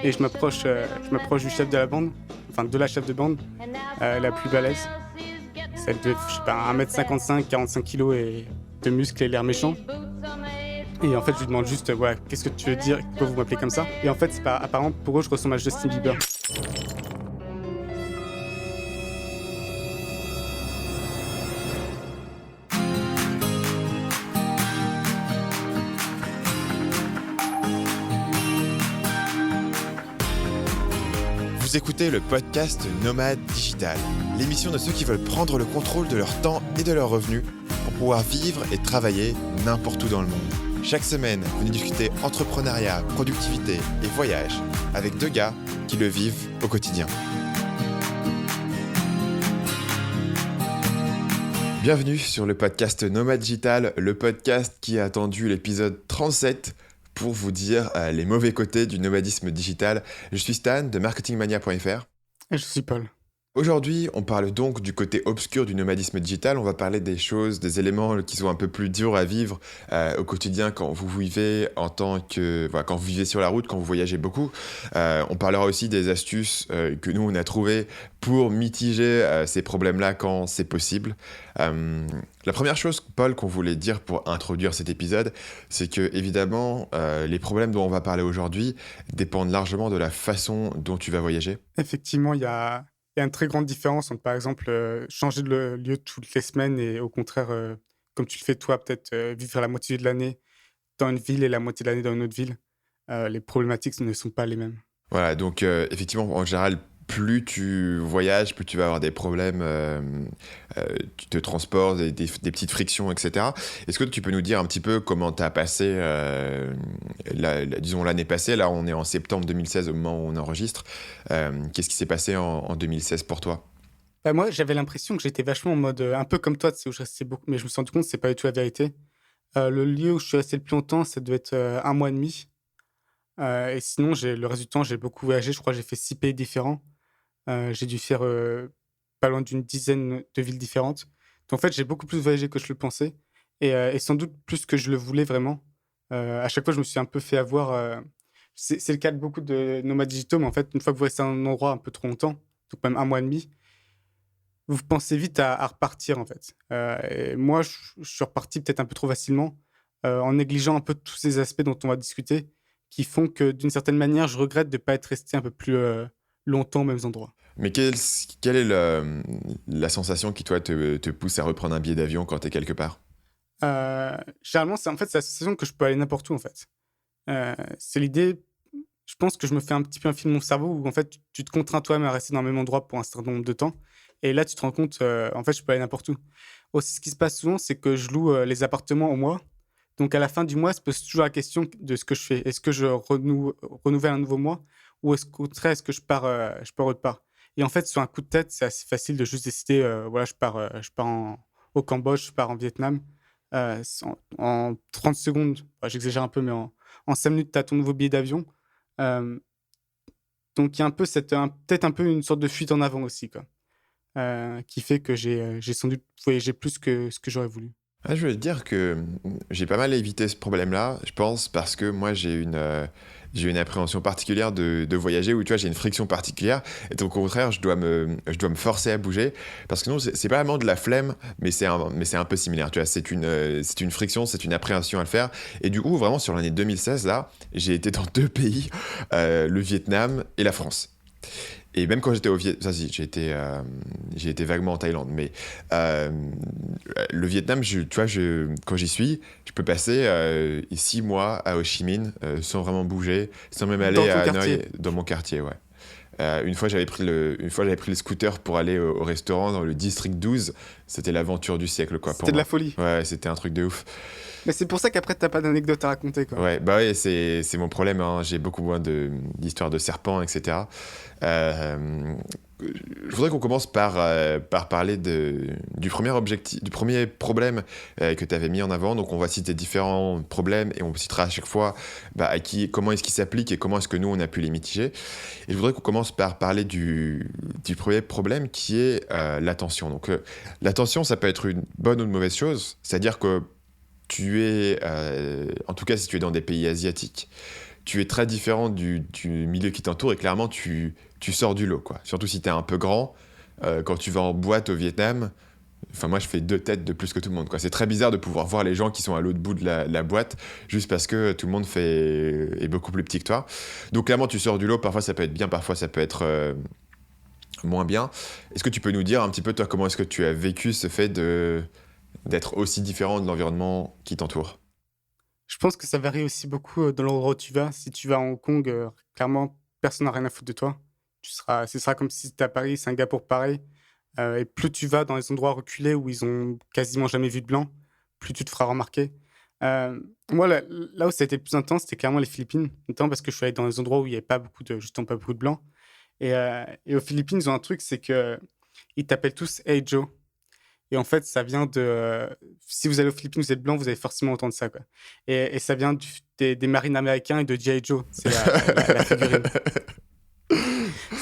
et je m'approche du chef de la bande, enfin de la chef de bande, la plus balèze. Celle de, je sais pas, 1m55, 45 kilos et de muscles et l'air méchant. Et en fait, je lui demande juste, ouais, qu'est-ce que tu veux dire? Pourquoi vous m'appelez comme ça? Et en fait, c'est pas, apparemment, pour eux, je ressemble à Justin Bieber. Vous écoutez le podcast Nomade Digital, l'émission de ceux qui veulent prendre le contrôle de leur temps et de leurs revenus pour pouvoir vivre et travailler n'importe où dans le monde. Chaque semaine, venez discuter entrepreneuriat, productivité et voyage avec deux gars qui le vivent au quotidien. Bienvenue sur le podcast Nomade Digital, le podcast qui a attendu l'épisode 37 pour vous dire les mauvais côtés du nomadisme digital. Je suis Stan de marketingmania.fr. Et je suis Paul. Aujourd'hui, on parle donc du côté obscur du nomadisme digital. On va parler des choses, des éléments qui sont un peu plus durs à vivre au quotidien quand vous vivez quand vous vivez sur la route, quand vous voyagez beaucoup. On parlera aussi des astuces que nous on a trouvées pour mitiger ces problèmes-là quand c'est possible. La première chose, Paul, qu'on voulait dire pour introduire cet épisode, c'est que évidemment, les problèmes dont on va parler aujourd'hui dépendent largement de la façon dont tu vas voyager. Effectivement, il y a une très grande différence entre, par exemple, changer de lieu toutes les semaines et au contraire, comme tu le fais toi, peut-être vivre la moitié de l'année dans une ville et la moitié de l'année dans une autre ville. Les problématiques ne sont pas les mêmes. Voilà, donc effectivement, en général, plus tu voyages, plus tu vas avoir des problèmes de transport, des petites frictions, etc. Est-ce que tu peux nous dire un petit peu comment tu as passé, disons l'année passée, là on est en septembre 2016 au moment où on enregistre, qu'est-ce qui s'est passé en 2016 pour toi? Bah, moi, j'avais l'impression que j'étais vachement en mode, un peu comme toi, tu sais, où je restais beaucoup, mais je me suis rendu compte que c'est pas du tout la vérité. Le lieu où je suis resté le plus longtemps, ça devait être, 1 mois et demi. Et sinon, le reste du temps, j'ai beaucoup voyagé. Je crois que j'ai fait 6 pays différents. J'ai dû faire, pas loin d'une dizaine de villes différentes. Donc en fait, j'ai beaucoup plus voyagé que je le pensais et sans doute plus que je le voulais vraiment. À chaque fois, je me suis un peu fait avoir, c'est le cas de beaucoup de nomades digitaux, mais en fait, une fois que vous restez à un endroit un peu trop longtemps, donc même 1 mois et demi, vous pensez vite à repartir, en fait. Et moi, je suis reparti peut-être un peu trop facilement, en négligeant un peu tous ces aspects dont on va discuter, qui font que, d'une certaine manière, je regrette de ne pas être resté un peu plus, longtemps aux mêmes endroits. Mais quelle est la sensation qui, toi, te pousse à reprendre un billet d'avion quand tu es quelque part? Généralement, c'est la sensation que je peux aller n'importe où, en fait. C'est l'idée, je pense que je me fais un petit peu un film dans mon cerveau où, en fait, tu te contrains toi-même à rester dans le même endroit pour un certain nombre de temps et là, tu te rends compte, en fait, je peux aller n'importe où. Aussi, ce qui se passe souvent, c'est que je loue, les appartements au mois, donc à la fin du mois, se pose toujours la question de ce que je fais. Est-ce que je renouvelle un nouveau mois ou est-ce qu'au contraire, est-ce que je pars autre part? Et en fait, sur un coup de tête, c'est assez facile de juste décider, voilà, je pars au Cambodge, je pars en Vietnam. En 30 secondes, bah, j'exagère un peu, mais en 5 minutes, tu as ton nouveau billet d'avion. Hem, donc il y a un peu peut-être un peu une sorte de fuite en avant aussi, quoi, qui fait que j'ai sans doute voyagé plus que ce que j'aurais voulu. Ah, je veux te dire que j'ai pas mal évité ce problème-là, je pense, parce que moi, j'ai une appréhension particulière de voyager, où tu vois, j'ai une friction particulière, et donc au contraire, je dois me forcer à bouger, parce que non, c'est pas vraiment de la flemme, mais c'est un peu similaire, tu vois, c'est une friction, c'est une appréhension à le faire, et du coup, vraiment, sur l'année 2016, là, j'ai été dans deux pays, le Vietnam et la France. Et même quand j'étais au Vietnam, ça si, j'ai été vaguement en Thaïlande, mais euh, le Vietnam, tu vois, quand j'y suis, je peux passer 6 mois à Ho Chi Minh sans vraiment bouger, sans même Dans aller ton à quartier. dans mon quartier, ouais. Une fois, j'avais pris le scooter pour aller au restaurant dans le district 12. C'était l'aventure du siècle, quoi, pour C'était de la moi. folie. Ouais, c'était un truc de ouf. Mais c'est pour ça qu'aprais tu pas d'anecdote à raconter, quoi. Ouais, bah ouais, c'est mon problème, hein. J'ai beaucoup moins d'histoires de serpents, etc. Euh, je voudrais qu'on commence par parler du premier objectif, du premier problème que tu avais mis en avant. Donc, on va citer différents problèmes et on citera à chaque fois comment est-ce qu'ils s'appliquent et comment est-ce que nous, on a pu les mitiger. Et je voudrais qu'on commence par parler du premier problème qui est l'attention. Donc, l'attention, ça peut être une bonne ou une mauvaise chose. C'est-à-dire que en tout cas, si tu es dans des pays asiatiques, tu es très différent du milieu qui t'entoure et clairement, tu sors du lot, quoi. Surtout si t'es un peu grand. Quand tu vas en boîte au Vietnam, enfin, moi, je fais 2 têtes de plus que tout le monde, quoi. C'est très bizarre de pouvoir voir les gens qui sont à l'autre bout de la boîte juste parce que tout le monde est beaucoup plus petit que toi. Donc, clairement, tu sors du lot. Parfois, ça peut être bien, parfois, ça peut être moins bien. Est-ce que tu peux nous dire un petit peu, toi, comment est-ce que tu as vécu ce fait d'être aussi différent de l'environnement qui t'entoure? Je pense que ça varie aussi beaucoup dans l'endroit où tu vas. Si tu vas à Hong Kong, clairement, personne n'a rien à foutre de toi. Ce sera comme si tu étais à Paris, Singapour, pareil. Et plus tu vas dans les endroits reculés où ils ont quasiment jamais vu de blanc, plus tu te feras remarquer. Moi, là où ça a été le plus intense, c'était clairement les Philippines, notamment parce que je suis allé dans des endroits où il n'y avait justement pas beaucoup de blancs. Et aux Philippines, ils ont un truc, c'est que ils t'appellent tous Hey Joe. Et en fait, ça vient de. Si vous allez aux Philippines, vous êtes blanc, vous allez forcément entendre ça, quoi. Et ça vient des marines américains et de G.I. Joe. C'est la figurine.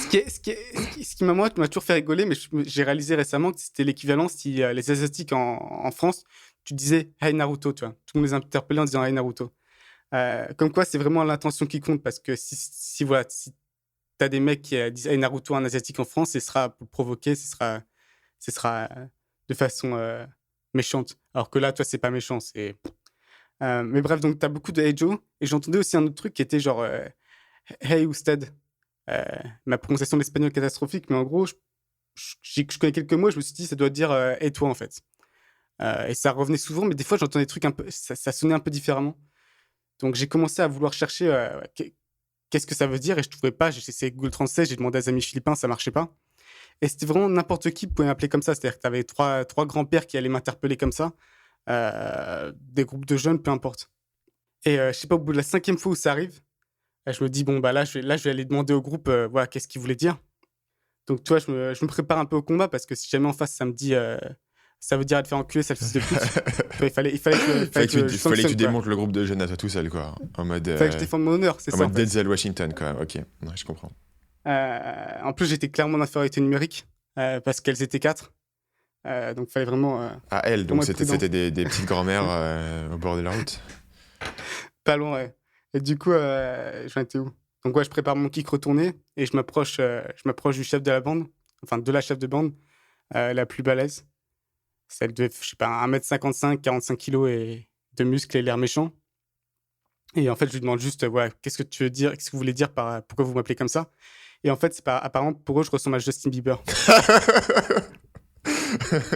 Ce qui m'a toujours fait rigoler, mais j'ai réalisé récemment que c'était l'équivalent si les Asiatiques en France, tu disais Hey Naruto, tu vois. Tout le monde les interpellait en disant Hey Naruto. Comme quoi, c'est vraiment l'intention qui compte, parce que voilà, si t'as des mecs qui disent Hey Naruto à un Asiatique en France, ce sera pour provoquer, ce sera de façon méchante. Alors que là, toi, c'est pas méchant. Mais bref, donc t'as beaucoup de Hey Joe. Et j'entendais aussi un autre truc qui était genre Hey Ousted. Ma prononciation de l'espagnol est catastrophique, mais en gros, je connais quelques mots, je me suis dit, ça doit dire et toi, en fait. Et ça revenait souvent, mais des fois, j'entendais des trucs un peu, ça sonnait un peu différemment. Donc, j'ai commencé à vouloir chercher qu'est-ce que ça veut dire, et je trouvais pas. J'ai essayé Google Translate, j'ai demandé à des amis philippins, ça marchait pas. Et c'était vraiment n'importe qui pouvait m'appeler comme ça. C'est-à-dire que tu avais trois grands-pères qui allaient m'interpeller comme ça, des groupes de jeunes, peu importe. Et je sais pas, au bout de la 5e fois où ça arrive, je me dis, bon, bah là, je vais aller demander au groupe, voilà, qu'est-ce qu'ils voulaient dire. Donc, tu vois, je me prépare un peu au combat, parce que si jamais en face, ça me dit, ça veut dire te faire enculer, sale fils de pute. Tu vois, il fallait Que tu que démontes le groupe de jeunes à toi tout seul, quoi. En mode, fallait que je défende mon honneur, c'est en ça, mode en fait. Denzel Washington, quoi. Ok, ouais, je comprends. En plus, j'étais clairement en infériorité numérique, parce qu'elles étaient 4. Donc, il fallait vraiment, Ah, elle, donc vraiment être prudent. c'était des petites grand-mères au bord de la route. Pas loin, ouais. Et du coup, j'en étais où? Donc, ouais, je prépare mon kick retourné et je m'approche du chef de la bande, enfin de la chef de bande, la plus balèze. Celle de, je sais pas, 1m55, 45 kilos et de muscles et l'air méchant. Et en fait, je lui demande juste, voilà, qu'est-ce que tu veux dire, qu'est-ce que vous voulez dire par pourquoi vous m'appelez comme ça? Et en fait, apparemment, pour eux, je ressemble à Justin Bieber.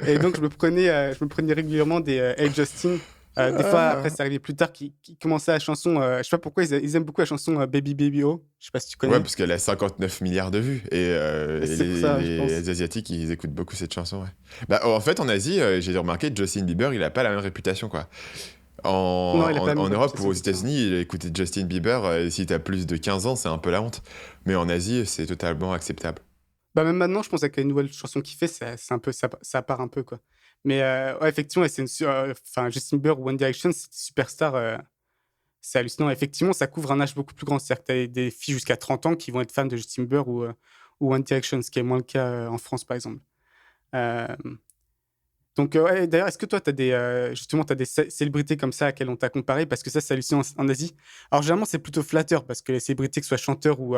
Et donc, je me prenais régulièrement des Hey Justin. Des fois, après, c'est arrivé plus tard, qui commençaient la chanson. Je sais pas pourquoi, ils aiment beaucoup la chanson Baby Baby Oh. Je sais pas si tu Ouais, connais. parce qu'elle a 59 milliards de vues. Et C'est pour ça, je pense. les Asiatiques, ils écoutent beaucoup cette chanson, ouais. Bah, en fait, en Asie, j'ai remarqué que Justin Bieber, il a pas la même réputation, quoi. Non, il a pas la En même Europe ou réputation, aux c'est ça. États-Unis, écouter Justin Bieber, si t'as plus de 15 ans, c'est un peu la honte. Mais en Asie, c'est totalement acceptable. Bah, même maintenant, je pense avec les nouvelles chansons qu'il fait, c'est un peu, ça part un peu, quoi. Mais ouais, effectivement, enfin, Justin Bieber ou One Direction, c'est des superstars. C'est hallucinant. Effectivement, ça couvre un âge beaucoup plus grand. C'est-à-dire que tu as des filles jusqu'à 30 ans qui vont être fans de Justin Bieber ou One Direction, ce qui est moins le cas en France, par exemple. Euh, donc, ouais, d'ailleurs, est-ce que toi, justement, tu as des célébrités comme ça à quelles on t'a comparé? Parce que ça, c'est hallucinant en Asie. Alors, généralement, c'est plutôt flatteur parce que les célébrités, que ce soit chanteurs ou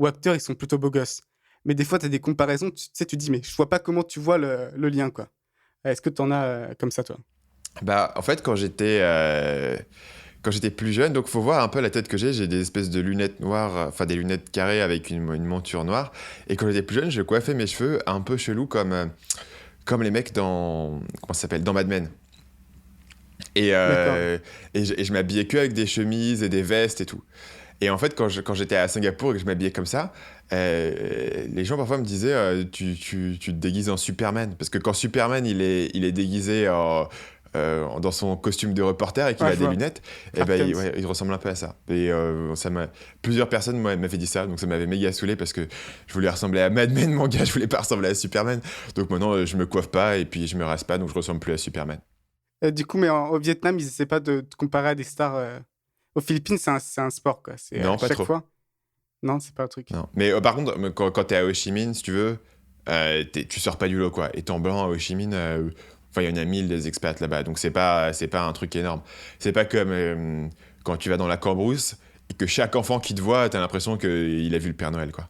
acteurs, ils sont plutôt beaux gosses. Mais des fois, tu as des comparaisons, tu sais, tu te dis, mais je vois pas comment tu vois le lien, quoi. Est-ce que tu en as comme ça, toi? Bah, en fait, quand j'étais plus jeune, donc faut voir un peu la tête que j'ai des espèces de lunettes noires, enfin des lunettes carrées avec une monture noire. Et quand j'étais plus jeune, je coiffais mes cheveux un peu chelou comme les mecs comment ça s'appelle, dans Mad Men. Et, D'accord. je m'habillais que avec des chemises et des vestes et tout. Et en fait, quand j'étais à Singapour et que je m'habillais comme ça, les gens parfois me disaient tu te déguises en Superman. Parce que quand Superman il est déguisé dans son costume de reporter et qu'il Ouais, a je des vois. lunettes, et Clark ben, Kent. il ressemble un peu à ça. Et plusieurs personnes m'avaient dit ça, donc ça m'avait méga saoulé parce que je voulais ressembler à Mad Men, mon gars, je voulais pas ressembler à Superman. Donc maintenant, je me coiffe pas et puis je me rase pas, donc je ressemble plus à Superman. Du coup, mais au Vietnam, ils essaient pas de te comparer à des stars. Aux Philippines, c'est un sport, quoi. C'est Non, pas chaque trop. fois. Non, c'est pas un truc. Non. Mais par contre, quand t'es à Ho Chi Minh, si tu veux, tu sors pas du lot, quoi. Étant blanc à Ho Chi Minh, enfin, il y en a 1000 des expats là-bas, donc c'est pas un truc énorme. C'est pas comme quand tu vas dans la Cambrousse et que chaque enfant qui te voit, t'as l'impression qu'il a vu le Père Noël, quoi.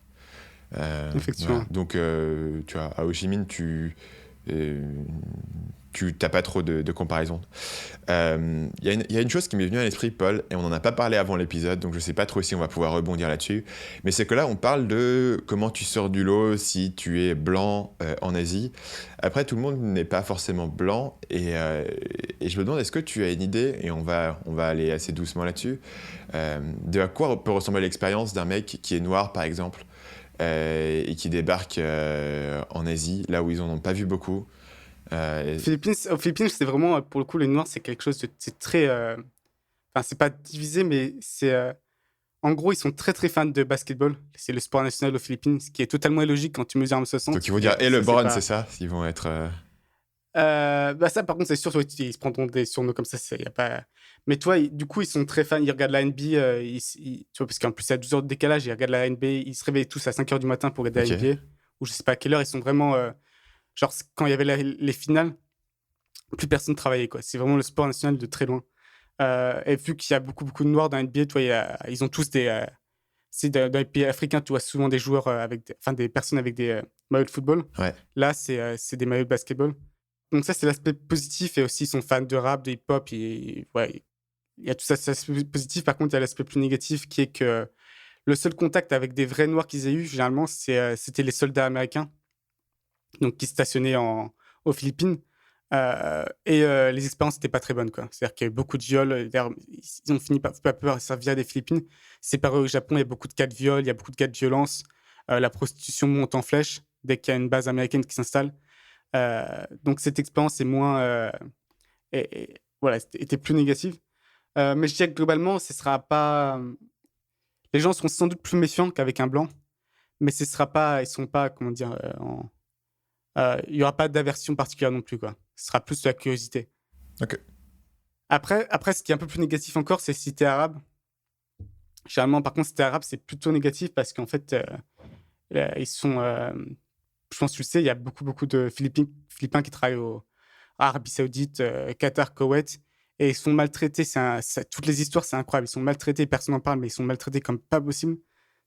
Effectivement. Voilà. Donc, tu vois, à Ho Chi Minh, euh, tu n'as pas trop de comparaison. Il y a une chose qui m'est venue à l'esprit, Paul, et on n'en a pas parlé avant l'épisode, donc je ne sais pas trop si on va pouvoir rebondir là-dessus, mais c'est que là, on parle de comment tu sors du lot si tu es blanc en Asie. Après, tout le monde n'est pas forcément blanc, et je me demande, est-ce que tu as une idée, et on va aller assez doucement là-dessus, de à quoi peut ressembler l'expérience d'un mec qui est noir, par exemple, et qui débarque en Asie, là où ils n'en ont pas vu beaucoup. Aux Philippines, c'est vraiment, pour le coup, les Noirs, c'est quelque chose de. C'est très. Enfin, c'est pas divisé, mais c'est. En gros, ils sont très très fans de basketball. C'est le sport national aux Philippines, ce qui est totalement illogique quand tu mesures 1,60 m. Donc ils vont dire et LeBron, c'est ça? Ils vont être. Bah ça, par contre, c'est sûr, ils se prendront des surnoms comme ça. Y a pas... Mais toi, du coup, ils sont très fans. Ils regardent la NBA. Tu vois, parce qu'en plus, il y a 12 heures de décalage. Ils regardent la NBA. Ils se réveillent tous à 5 heures du matin pour regarder la Ok. NBA. Ou je sais pas à quelle heure. Ils sont vraiment. Genre, quand il y avait les finales, plus personne travaillait, quoi. C'est vraiment le sport national de très loin. Et vu qu'il y a beaucoup, beaucoup de noirs dans la NBA, toi, ils ont tous des. C'est dans les pays africains, tu vois souvent des joueurs enfin des personnes avec des maillots de football. Ouais. Là, c'est des maillots de basketball. Donc ça, c'est l'aspect positif. Et aussi, ils sont fans de rap, de hip-hop. Et, ouais, il y a tout ça, c'est l'aspect positif. Par contre, il y a l'aspect plus négatif qui est que le seul contact avec des vrais noirs qu'ils aient eu, généralement, c'était les soldats américains donc, qui stationnaient aux Philippines. Les expériences n'étaient pas très bonnes, quoi. C'est-à-dire qu'il y a eu beaucoup de viols. D'ailleurs, ils ont fini par servir des Philippines. C'est pareil au Japon, il y a beaucoup de cas de viol, il y a beaucoup de cas de violence. La prostitution monte en flèche dès qu'il y a une base américaine qui s'installe. Donc cette expérience est moins, voilà, était plus négative. Mais je dirais que globalement, ce sera pas. Les gens seront sans doute plus méfiants qu'avec un blanc, mais ce sera pas, ils sont pas, comment dire, il y aura pas d'aversion particulière non plus, quoi. Ce sera plus de la curiosité. Ok. Après, ce qui est un peu plus négatif encore, c'est si t'es arabe. Généralement, par contre, si t'es arabe, c'est plutôt négatif parce qu'en fait, ils sont. Je pense que tu le sais, il y a beaucoup, beaucoup de Philippins qui travaillent à Arabie Saoudite, Qatar, Koweït, et ils sont maltraités. Toutes les histoires, c'est incroyable. Ils sont maltraités, personne n'en parle, mais ils sont maltraités comme pas possible.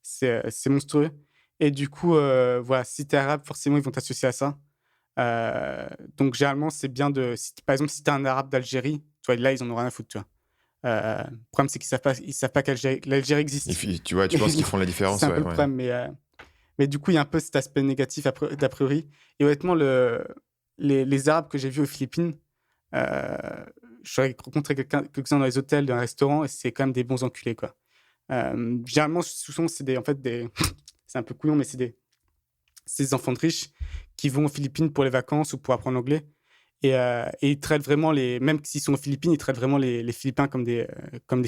C'est monstrueux. Et du coup, voilà, si t'es arabe, forcément, ils vont t'associer à ça. Donc, généralement, c'est bien de. Par exemple, si t'es un arabe d'Algérie, toi, là, ils en ont rien à foutre, tu vois. Le problème, c'est qu'ils savent pas l'Algérie existe. Et puis, tu vois, tu penses qu'ils font la différence, C'est un peu ouais, le ouais. problème, mais du coup, il y a un peu cet aspect négatif d'a priori. Et honnêtement, les Arabes que j'ai vus aux Philippines, j'aurais rencontré quelques-uns dans les hôtels, dans les restaurants, et c'est quand même des bons enculés, quoi. Généralement, souvent, en fait, c'est un peu couillon, mais c'est des enfants de riches qui vont aux Philippines pour les vacances ou pour apprendre l'anglais. Et ils traitent vraiment même s'ils sont aux Philippines, ils traitent vraiment les Philippins comme des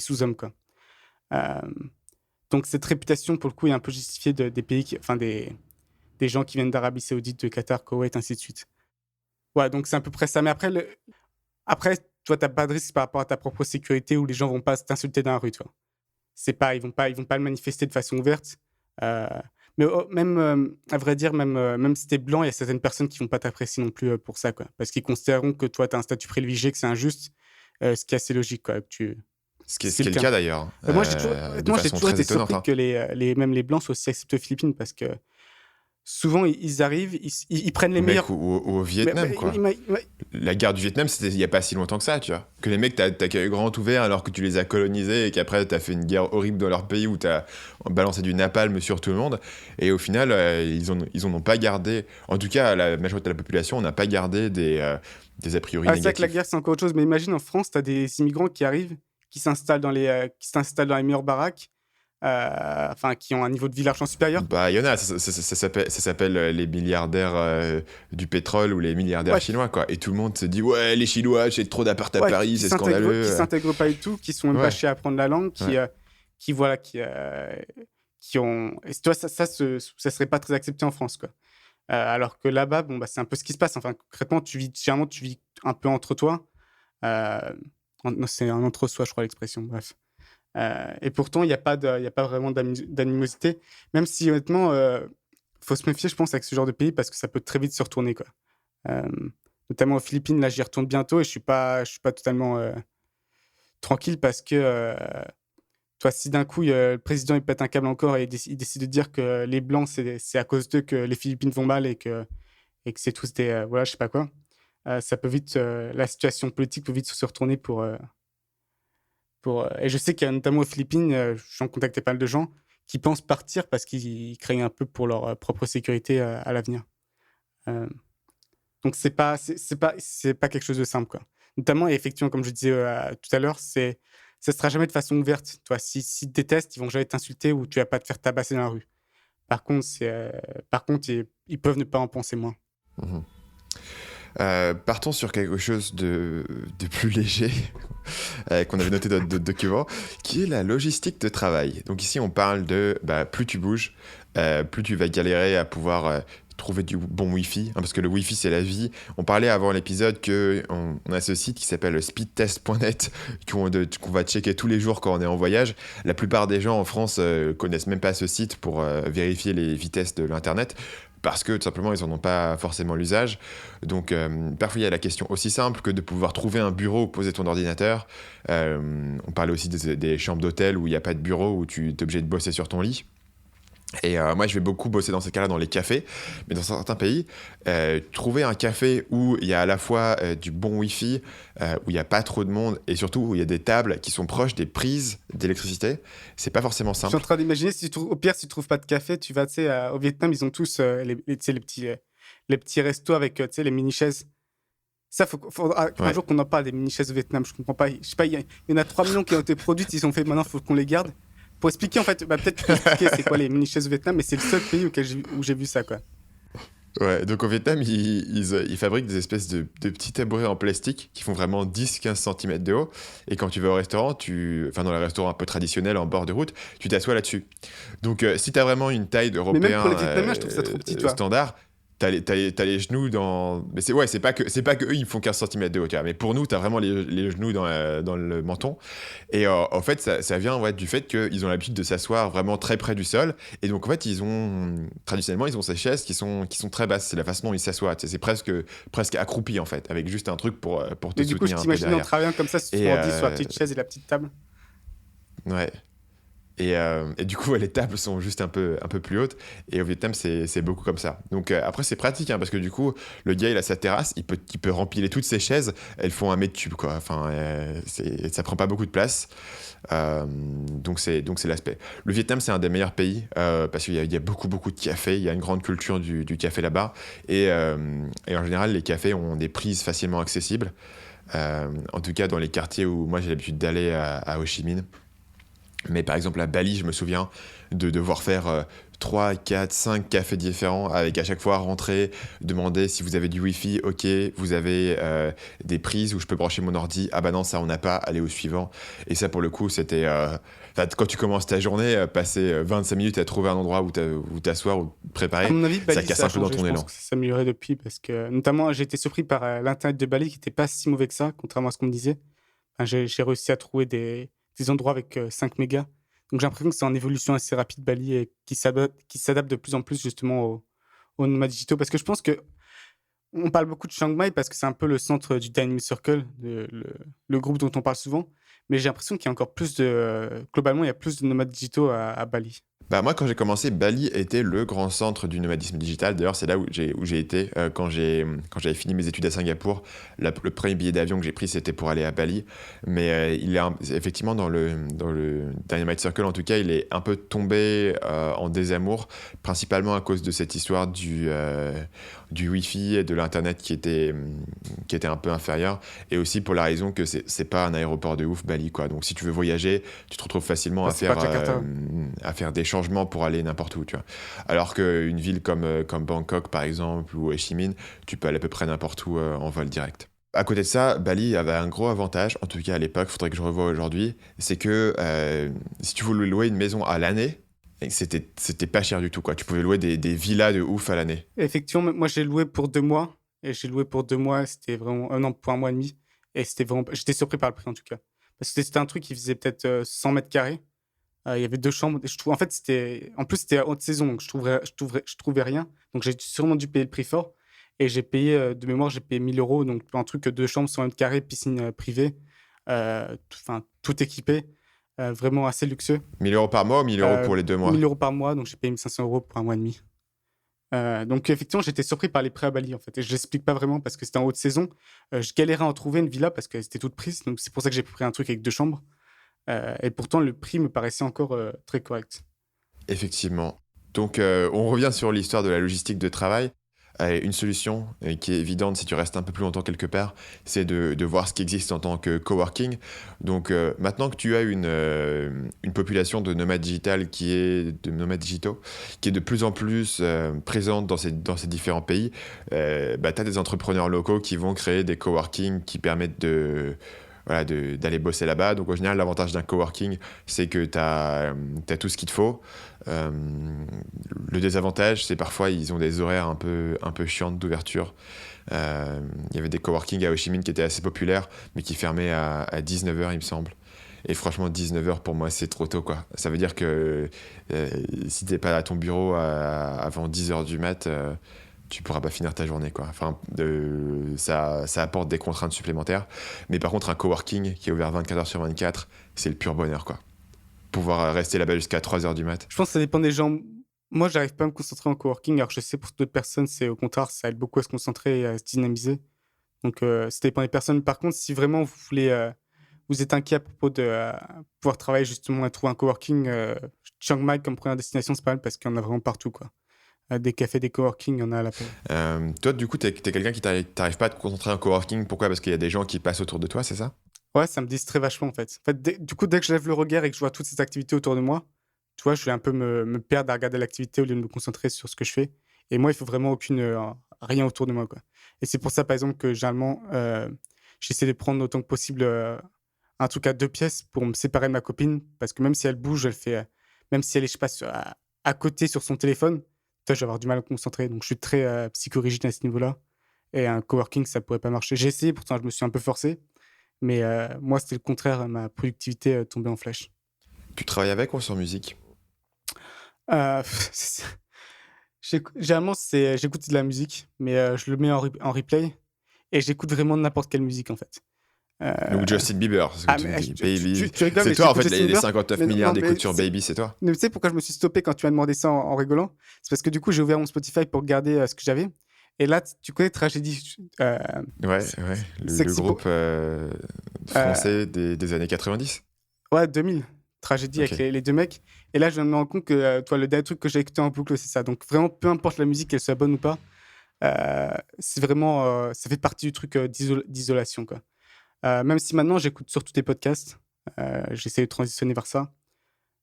sous-hommes, quoi. Euh, donc cette réputation, pour le coup, est un peu justifiée des pays, enfin des gens qui viennent d'Arabie Saoudite, de Qatar, Koweït, ainsi de suite. Ouais, donc c'est à peu près ça. Mais après, toi, t'as pas de risque par rapport à ta propre sécurité où les gens vont pas t'insulter dans la rue, toi. C'est pas, ils vont pas le manifester de façon ouverte. Euh, mais même, à vrai dire, même si t'es blanc, il y a certaines personnes qui vont pas t'apprécier non plus pour ça, quoi. Parce qu'ils considéreront que toi, t'as un statut privilégié, que c'est injuste, ce qui est assez logique, quoi. Ce qui est le cas d'ailleurs, Moi, de j'ai façon toujours très été étonnante. surpris Hein. que même les blancs soient aussi acceptés aux Philippines parce que souvent, ils arrivent, ils prennent les Ou mec, meilleurs. ou au Vietnam, quoi. La guerre du Vietnam, c'était il y a pas si longtemps que ça, tu vois. Que les mecs t'accueillent grand ouvert alors que tu les as colonisés et qu'après t'as fait une guerre horrible dans leur pays où t'as balancé du napalm sur tout le monde. Et au final, ils en ont pas gardé. En tout cas, la majorité de la population n'a pas gardé des a priori C'est vrai que la négatifs. guerre, c'est encore autre chose. Mais imagine en France, tu as des immigrants qui arrivent, qui s'installent qui s'installent dans les meilleures baraques, enfin, qui ont un niveau de vie largement supérieur. Bah, il y en a, ça s'appelle les milliardaires du pétrole ou les milliardaires Ouais, chinois, quoi. Et tout le monde se dit, ouais, les Chinois, j'ai trop d'appart à ouais, Paris, c'est scandaleux. qui s'intègrent pas du tout, qui sont même pas Ouais, chiés à apprendre la langue, ouais. voilà, qui ont. Et toi, ça serait pas très accepté en France, quoi. Alors que là-bas, bon, bah, c'est un peu ce qui se passe. Enfin, concrètement, généralement, tu vis un peu entre toi. Euh, non, c'est un entre-soi, je crois, l'expression. Bref. Et pourtant, il y a pas vraiment d'animosité. Même si, honnêtement, faut se méfier, je pense, avec ce genre de pays parce que ça peut très vite se retourner, quoi. Euh, Notamment aux Philippines, là, j'y retourne bientôt et je suis pas totalement tranquille parce que Toi, si d'un coup, le président il pète un câble encore et il décide de dire que les Blancs, c'est à cause d'eux que les Philippines vont mal et que c'est tous des. Voilà, je sais pas quoi. Ça peut vite. La situation politique peut vite se retourner et je sais qu'il y a notamment aux Philippines, j'en contactais pas mal de gens qui pensent partir parce qu'ils craignent un peu pour leur propre sécurité à l'avenir. Euh, donc c'est pas quelque chose de simple quoi. Notamment et effectivement comme je disais tout à l'heure, ça sera jamais de façon ouverte. Toi, si te détestent, ils vont jamais t'insulter ou tu vas pas te faire tabasser dans la rue. Par contre, ils peuvent ne pas en penser moins. Mhm. Partons sur quelque chose de plus léger qu'on avait noté dans d'autres documents, qui est la logistique de travail. Donc ici, on parle de plus tu bouges, plus tu vas galérer à pouvoir trouver du bon Wi-Fi, hein, parce que le Wi-Fi, c'est la vie. On parlait avant l'épisode qu'on on a ce site qui s'appelle speedtest.net, qu'on va checker tous les jours quand on est en voyage. La plupart des gens en France connaissent même pas ce site pour vérifier les vitesses de l'Internet, parce que tout simplement ils n'en ont pas forcément l'usage. Donc parfois il y a la question aussi simple que de pouvoir trouver un bureau où poser ton ordinateur. On parlait aussi des chambres d'hôtel où il n'y a pas de bureau, où tu es obligé de bosser sur ton lit. Et moi, je vais beaucoup bosser dans ces cas-là dans les cafés, mais dans certains pays, trouver un café où il y a à la fois du bon Wi-Fi, où il n'y a pas trop de monde, et surtout où il y a des tables qui sont proches des prises d'électricité, c'est pas forcément Je suis en simple. train d'imaginer, au pire, si tu trouves pas de café, tu vas, tu sais, au Vietnam, ils ont tous tu sais, les petits restos avec, tu sais, les mini-chaises. Ça, faudra un Ouais. jour qu'on en parle des mini-chaises au Vietnam. Je comprends pas. Je sais pas, il y en a 3 millions qui ont été produites, ils ont fait, maintenant, il faut qu'on les garde. Pour expliquer, en fait, peut-être tu peux expliquer c'est quoi les mini-chaises au Vietnam, mais c'est le seul pays où j'ai vu ça, quoi. Ouais, donc au Vietnam, ils fabriquent des espèces de petits tabourets en plastique qui font vraiment 10-15 cm de haut. Et quand tu vas au restaurant, enfin dans les restaurants un peu traditionnels en bord de route, tu t'assois là-dessus. Donc si t'as vraiment une taille Mais même d'Européen pour les Vietnamiens, je trouve ça trop petit, toi. standard, t'as les genoux dans... Mais c'est pas que eux, ils font 15 cm de haut, tu vois. Mais pour nous, t'as vraiment les genoux dans le menton. Et en fait, ça vient ouais, du fait qu'ils ont l'habitude de s'asseoir vraiment très près du sol. Et donc, en fait, traditionnellement, ils ont ces chaises qui sont très basses. C'est la façon dont ils s'assoient. Tu sais, c'est presque accroupi, en fait, avec juste un truc pour te Mais du coup, je soutenir un peu t'imaginais en derrière. travaillant comme ça, Et souvent dit sur la petite chaise et la petite table. ouais. Et du coup, ouais, les tables sont juste un peu plus hautes. Et au Vietnam, c'est beaucoup comme ça. Donc après, c'est pratique, hein, parce que du coup, le gars, il a sa terrasse, il peut rempiler toutes ses chaises. Elles font 1 mètre cube, quoi. Enfin, ça prend pas beaucoup de place. Donc c'est l'aspect. Le Vietnam, c'est un des meilleurs pays parce qu'il y a beaucoup, beaucoup de cafés. Il y a une grande culture du café là-bas. Et en général, les cafés ont des prises facilement accessibles. En tout cas, dans les quartiers où moi, j'ai l'habitude d'aller à Ho Chi Minh. Mais par exemple, à Bali, je me souviens de devoir faire 3, 4, 5 cafés différents avec à chaque fois rentrer, demander si vous avez du Wi-Fi, ok, vous avez des prises où je peux brancher mon ordi, ah bah non, ça on n'a pas, allez au suivant. Et ça pour le coup, c'était... quand tu commences ta journée, passer 25 minutes à trouver un endroit où t'asseoir ou te À préparer, mon avis, ça Bali, casse ça a un peu dans changé. ton Je pense élan. que ça s'est amélioré depuis parce que, notamment, j'ai été surpris par l'internet de Bali qui n'était pas si mauvais que ça, contrairement à ce qu'on me disait. Enfin, j'ai réussi à trouver des endroits avec 5 mégas. Donc j'ai l'impression que c'est en évolution assez rapide, Bali, et qui s'adapte de plus en plus justement aux nomades digitaux. Parce que je pense que on parle beaucoup de Chiang Mai parce que c'est un peu le centre du Dynamic Circle, le groupe dont on parle souvent. Mais j'ai l'impression qu'il y a encore plus globalement, il y a plus de nomades digitaux à Bali. Bah moi, quand j'ai commencé, Bali était le grand centre du nomadisme digital. D'ailleurs, c'est là où j'ai été quand j'avais fini mes études à Singapour. Le premier billet d'avion que j'ai pris, c'était pour aller à Bali. Mais effectivement, dans le Dynamite Circle, en tout cas, il est un peu tombé en désamour, principalement à cause de cette histoire du Wi-Fi et de l'Internet qui était un peu inférieur. Et aussi pour la raison que c'est pas un aéroport de ouf, Bali, quoi. Donc si tu veux voyager, tu te retrouves facilement Ouais, c'est pas Jakarta. à faire des changements pour aller n'importe où, tu vois. Alors qu'une ville comme Bangkok, par exemple, ou Ho Chi Minh, tu peux aller à peu près n'importe où en vol direct. À côté de ça, Bali avait un gros avantage, en tout cas à l'époque, faudrait que je revoie aujourd'hui, c'est que si tu voulais louer une maison à l'année, c'était pas cher du tout, quoi. Tu pouvais louer des villas de ouf à l'année. Effectivement, moi j'ai loué pour 2 mois. Et j'ai loué pour 2 mois, c'était vraiment. Non, pour 1 mois et demi. Et c'était vraiment. J'étais surpris par le prix en tout cas. Parce que c'était un truc qui faisait peut-être 100 mètres carrés. Il y avait 2 chambres. Et je trouve, en fait, c'était. En plus, c'était à haute saison, donc je trouvais rien. Donc j'ai sûrement dû payer le prix fort. Et j'ai payé, de mémoire, j'ai payé 1 000 euros. Donc un truc 2 chambres, 100 mètres carrés, piscine privée. Enfin, tout équipé. vraiment assez luxueux. 1 000 € par mois ou 1 000 € Euh, pour les 2 mois? 1000 € par mois, donc j'ai payé 1500 € pour un mois et demi. Donc effectivement, j'étais surpris par les prix à Bali en fait. Et je l'explique pas vraiment parce que c'était en haute saison. Je galérais à en trouver une villa parce qu'elle était toute prise. Donc c'est pour ça que j'ai pris un truc avec 2 chambres. Et pourtant, le prix me paraissait encore très correct. Effectivement. Donc, on revient sur l'histoire de la logistique de travail. Une solution qui est évidente si tu restes un peu plus longtemps quelque part, c'est de voir ce qui existe en tant que coworking. Donc, maintenant que tu as une population de nomades digitaux qui est de plus en plus présente dans ces différents pays, bah, tu as des entrepreneurs locaux qui vont créer des coworking qui permettent voilà, d'aller bosser là-bas. Donc, au général, l'avantage d'un coworking, c'est que tu as tout ce qu'il te faut. Euh, le désavantage, c'est parfois ils ont des horaires un peu chiantes d'ouverture. Il y avait des coworking à Ho Chi Minh qui étaient assez populaires, mais qui fermaient à 19h, il me semble. Et franchement, 19h pour moi, c'est trop tôt, quoi. Ça veut dire que si t'es pas à ton bureau avant 10h du mat, tu pourras pas finir ta journée, quoi. Enfin, ça apporte des contraintes supplémentaires. Mais par contre, un coworking qui est ouvert 24h sur 24, c'est le pur bonheur, quoi. Pouvoir rester là-bas jusqu'à 3h du mat. Je pense que ça dépend des gens. Moi, j'arrive pas à me concentrer en coworking, alors que je sais pour d'autres personnes, c'est au contraire, ça aide beaucoup à se concentrer et à se dynamiser. Donc, ça dépend des personnes. Par contre, si vraiment vous voulez, vous êtes inquiet à propos de pouvoir travailler justement et trouver un coworking, Chiang Mai comme première destination, c'est pas mal parce qu'il y en a vraiment partout, quoi. Des cafés, des coworking, il y en a à la peine. Toi, du coup, t'es quelqu'un qui t'arrive pas à te concentrer en coworking. Pourquoi? Parce qu'il y a des gens qui passent autour de toi, c'est ça? Ouais, ça me distrait vachement en fait. En fait, du coup, dès que je lève le regard et que je vois toutes ces activités autour de moi, tu vois, je vais un peu me perdre à regarder l'activité au lieu de me concentrer sur ce que je fais. Et moi, il faut vraiment rien autour de moi, quoi. Et c'est pour ça, par exemple, que généralement, j'essaie de prendre autant que possible un truc à 2 pièces pour me séparer de ma copine, parce que même si elle bouge, elle fait, même si elle est, je sais pas, à côté sur son téléphone, toi, je vais avoir du mal à me concentrer. Donc, je suis très psychorigide à ce niveau-là. Et un coworking, ça pourrait pas marcher. J'ai essayé, pourtant, je me suis un peu forcé. Mais moi, c'était le contraire. Ma productivité tombait en flèche. Tu travailles avec ou sur musique? Euh, Généralement, j'écoute de la musique, mais je le mets en replay et j'écoute vraiment n'importe quelle musique en fait. Donc Euh, Justin Bieber, c'est ce que tu me mais dis. Baby. tu rigoles, C'est mais toi, en j'écoute fait, Justin les Bieber. 59 Mais non, milliards mais d'écoutes sur Baby, c'est toi? tu sais pourquoi je me suis stoppé quand tu m'as demandé ça en rigolant? C'est parce que du coup, j'ai ouvert mon Spotify pour regarder ce que j'avais. Et là, tu connais Tragédie. Ouais, ouais. Le Sexy groupe euh, français des années 90. Ouais, 2000. Tragédie avec Ok. les 2 mecs. Et là, je me rends compte que toi, le dernier truc que j'ai écouté en boucle, c'est ça. Donc vraiment, peu importe la musique, qu'elle soit bonne ou pas, c'est vraiment, ça fait partie du truc d'isolation, quoi. Même si maintenant, j'écoute surtout des podcasts, j'essaie de transitionner vers ça.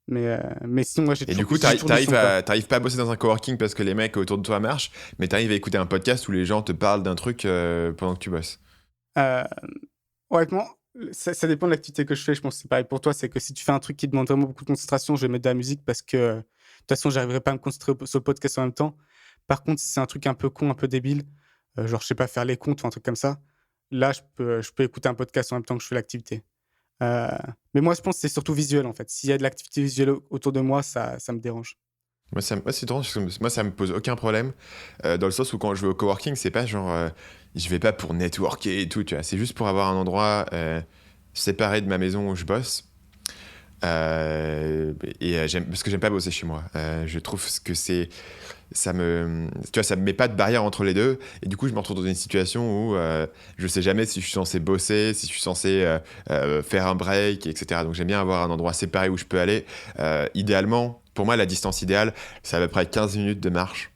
Mais sinon, moi, Et du coup, j'ai toujours du son, quoi. t'arrives pas à bosser dans un coworking parce que les mecs autour de toi marchent, mais t'arrives à écouter un podcast où les gens te parlent d'un truc pendant que tu bosses. Euh, Honnêtement, ça dépend de l'activité que je fais. Je pense que c'est pareil pour toi. C'est que si tu fais un truc qui demande vraiment beaucoup de concentration, je vais mettre de la musique parce que de toute façon, j'arriverai pas à me concentrer sur le podcast en même temps. Par contre, si c'est un truc un peu con, un peu débile, genre, je sais pas, faire les comptes ou un truc comme ça, là, je peux écouter un podcast en même temps que je fais l'activité. Euh, mais moi, je pense que c'est surtout visuel, en fait. S'il y a de l'activité visuelle autour de moi, ça me dérange. Moi, c'est drôle, parce que moi, ça me pose aucun problème, dans le sens où quand je vais au coworking, c'est pas genre, je vais pas pour networker et tout, tu vois, c'est juste pour avoir un endroit séparé de ma maison où je bosse. Parce que j'aime pas bosser chez moi. Je trouve que tu vois, ça me met pas de barrière entre les deux. Et du coup, je me retrouve dans une situation où je sais jamais si je suis censé bosser, si je suis censé faire un break, etc. Donc j'aime bien avoir un endroit séparé où je peux aller. Idéalement, pour moi, la distance idéale, c'est à peu près 15 minutes de marche.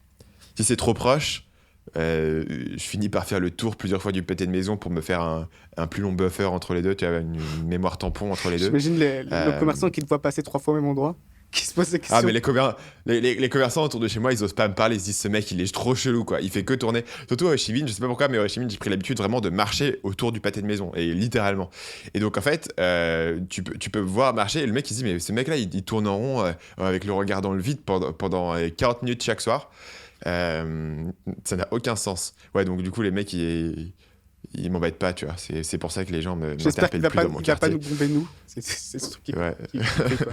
Si c'est trop proche, je finis par faire le tour plusieurs fois du pâté de maison pour me faire un plus long buffer entre les deux, tu vois, une mémoire tampon entre les deux. J'imagine le commerçant qui te voit passer 3 fois au même endroit, qui se pose des questions. Ah, mais les commerçants autour de chez moi, ils osent pas me parler, ils se disent ce mec il est trop chelou, quoi, il fait que tourner. Surtout à Ho Chi Minh, je sais pas pourquoi, mais à Ho Chi Minh, j'ai pris l'habitude vraiment de marcher autour du pâté de maison, et littéralement. Et donc en fait, tu peux voir marcher, et le mec il se dit mais ce mec là il tourne en rond avec le regard dans le vide pendant 40 minutes chaque soir. Ça n'a aucun sens. Ouais, donc du coup les mecs ils m'embêtent pas, tu vois. C'est pour ça que les gens J'espère qu'il m'interpellent plus dans mon va pas quartier. nous bomber, nous. C'est ce truc Ouais. qui fait, quoi.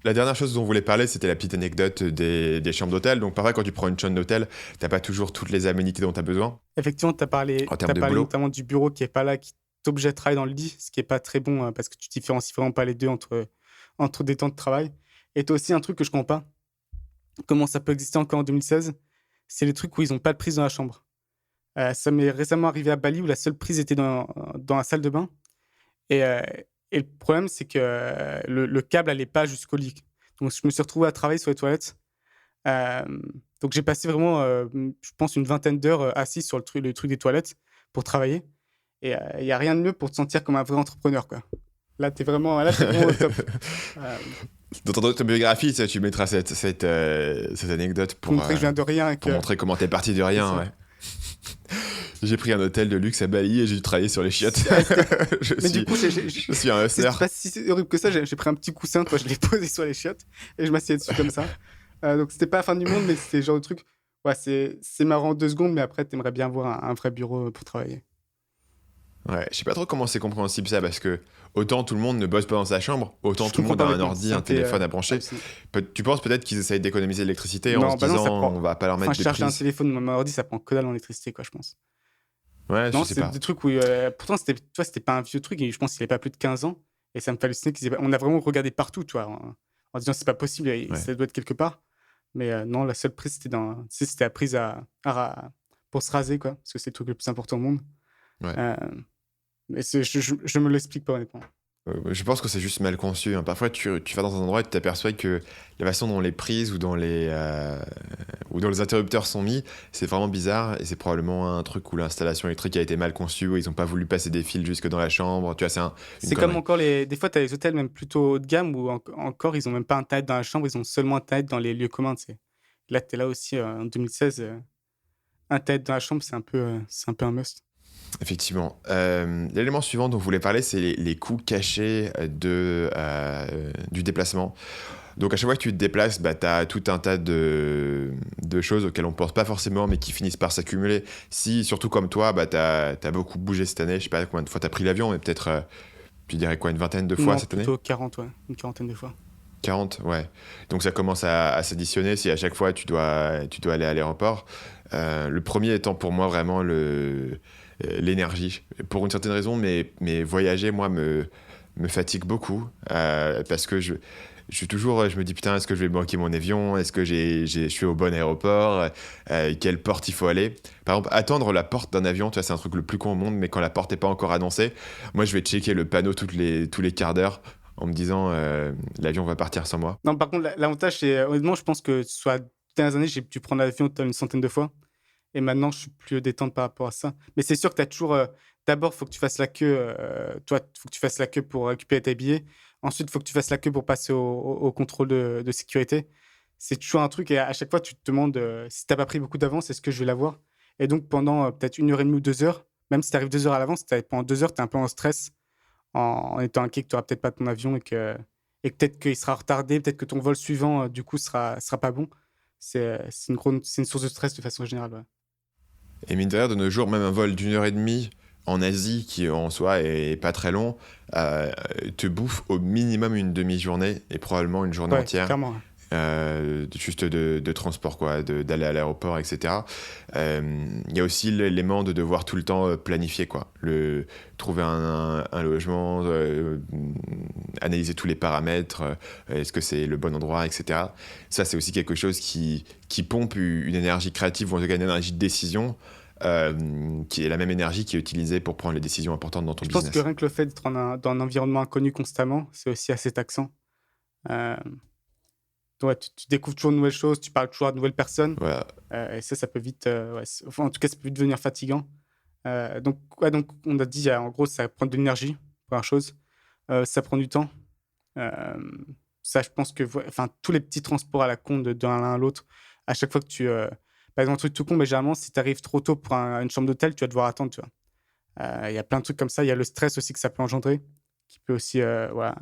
La dernière chose dont on voulait parler, c'était la petite anecdote des chambres d'hôtel. Donc, parfois, quand tu prends une chambre d'hôtel, t'as pas toujours toutes les aménités dont tu as besoin Effectivement, en termes de boulot. notamment du bureau qui est pas là, t'obligé à travailler dans le lit, ce qui est pas très bon, parce que tu différencies vraiment pas les 2 entre des temps de travail. Et tu as aussi un truc que je comprends pas, comment ça peut exister encore en 2016, c'est les trucs où ils ont pas de prise dans la chambre. Ça m'est récemment arrivé à Bali où la seule prise était dans la salle de bain et heu et le problème, c'est que le câble allait pas jusqu'au lit. Donc je me suis retrouvé à travailler sur les toilettes. Hem, donc j'ai passé vraiment, je pense une vingtaine d'heures, assis sur le truc des toilettes pour travailler et il y a rien de mieux pour te sentir comme un vrai entrepreneur, quoi. Là, tu vraiment au top. Hem, Dans ton autobiographie, tu mettras cette anecdote pour montrer que je viens de rien et pour que montrer comment t'es parti de c'est rien, ça. ouais. J'ai pris un hôtel de luxe à Bali et j'ai dû travailler sur les chiottes. C'était je mais du suis, coup, je suis un c'était hustler. pas si horrible que ça. J'ai pris un petit coussin, toi, je l'ai posé sur les chiottes et je m'assieds dessus comme ça. Donc c'était pas la fin du monde, mais c'était le genre de truc, ouais, c'est marrant 2 secondes, mais après, tu aimerais bien avoir un vrai bureau, pour travailler. Ouais, je sais pas trop comment c'est compréhensible ça, parce que autant tout le monde ne bosse pas dans sa chambre, autant Je tout le comprends monde a pas un honnêtement, ordi, c'est un un peu, téléphone à brancher. hallucinant. Tu penses peut-être qu'ils essayent d'économiser l'électricité en Non, se bah non, ça disant prend on va pas leur enfin, mettre de charger un prise. téléphone ou même un ordi, ça prend que dalle en électricité, quoi, je pense. Ouais, je Non, sais c'est pas. des trucs où, pourtant c'était tu vois, c'était pas un vieux truc et je pense qu'il avait pas plus de 15 ans et ça me fait halluciner qu'ils aient pas on a vraiment regardé partout, tu vois? En disant: «C'est pas possible, Ouais. ça doit être quelque part». Mais, non, la seule prise, c'était tu sais, c'était la prise pour se raser, quoi, parce que c'est le truc le plus important au monde. Ouais. Hem, mais je me l'explique pas honnêtement. Je pense que c'est juste mal conçu, hein. Parfois, tu vas dans un endroit et tu t'aperçois que la façon dont les prises ou dans les interrupteurs sont mis, c'est vraiment bizarre et c'est probablement un truc où l'installation électrique a été mal conçue, où ils ont pas voulu passer des fils jusque dans la chambre. Tu vois, une C'est comme connerie. encore les des fois, tu as les hôtels même plutôt haut de gamme où encore ils ont même pas internet dans la chambre, ils ont seulement internet dans les lieux communs, tu sais? Là, tu es là aussi, en 2016, internet dans la chambre, c'est un peu un must. Effectivement. L'élément suivant dont vous voulez parler, c'est les coûts cachés du déplacement. Donc à chaque fois que tu te déplaces, bah, tu as tout un tas de choses auxquelles on ne pense pas forcément, mais qui finissent par s'accumuler. Si, surtout comme toi, bah, tu as beaucoup bougé cette année, je sais pas combien de fois tu as pris l'avion, mais peut-être, tu dirais quoi, une vingtaine de fois Non, cette année? plutôt 40, ouais, une quarantaine de fois. 40, ouais. Donc ça commence à s'additionner si à chaque fois tu dois aller à l'aéroport. Le premier étant pour moi vraiment l'énergie. Pour une certaine raison, mais voyager, moi, me fatigue beaucoup. Parce que je suis toujours, je me dis putain, est-ce que je vais manquer mon avion? Est-ce que je suis au bon aéroport? Quelle porte il faut aller? Par exemple, attendre la porte d'un avion, tu vois, c'est un truc le plus con au monde, mais quand la porte n'est pas encore annoncée, moi je vais checker le panneau tous les quarts d'heure en me disant l'avion va partir sans moi. Non, par contre, l'avantage, c'est, honnêtement, je pense que soit les dernières années, j'ai dû prendre l'avion une centaine de fois et maintenant, je suis plus détente par rapport à ça. Mais c'est sûr que tu as toujours, d'abord, il faut que tu fasses la queue, toi, faut que tu fasses la queue pour récupérer tes billets. Ensuite, il faut que tu fasses la queue pour passer au contrôle de sécurité. C'est toujours un truc et à chaque fois, tu te demandes, si tu as pas pris beaucoup d'avance, est-ce que je vais l'avoir? Et donc pendant, peut-être 1 heure et demie ou 2 heures, même si tu arrives 2 heures à l'avance, pendant 2 heures, tu es un peu en stress, en étant inquiet que tu auras peut-être pas ton avion et que peut-être qu'il sera retardé, peut-être que ton vol suivant, du coup, sera pas bon. C'est une source de stress de façon générale, ouais. Et mine de rien, de nos jours, même un vol d'une heure et demie en Asie, qui en soi est pas très long, te bouffe au minimum une demi-journée et probablement une journée Ouais, entière. clairement, ouais. Juste de transport, quoi, d'aller à l'aéroport, etc. Il y a aussi l'élément de devoir tout le temps planifier, quoi. Trouver un logement, analyser tous les paramètres, est-ce que c'est le bon endroit, etc. Ça, c'est aussi quelque chose qui pompe une énergie créative ou en tout cas une énergie de décision qui est la même énergie qui est utilisée pour prendre les décisions importantes dans ton Je pense que business. rien que le fait d'être dans un environnement inconnu constamment, c'est aussi assez taxant. Hem, ouais, tu découvres toujours de nouvelles choses, tu parles toujours à de nouvelles personnes, Voilà. et ça peut vite, ouais, enfin, en tout cas, ça peut vite devenir fatigant. Donc ouais, donc on a dit, en gros, ça prend de l'énergie, première chose. Ça prend du temps. Hem, ça, je pense que enfin, tous les petits transports à la con d'un l'un à l'autre, à chaque fois que par exemple, un truc tout con, mais généralement, si tu arrives trop tôt pour une chambre d'hôtel, tu vas devoir attendre, tu vois? Il y a plein de trucs comme ça. Il y a le stress aussi que ça peut engendrer, qui peut aussi, voilà,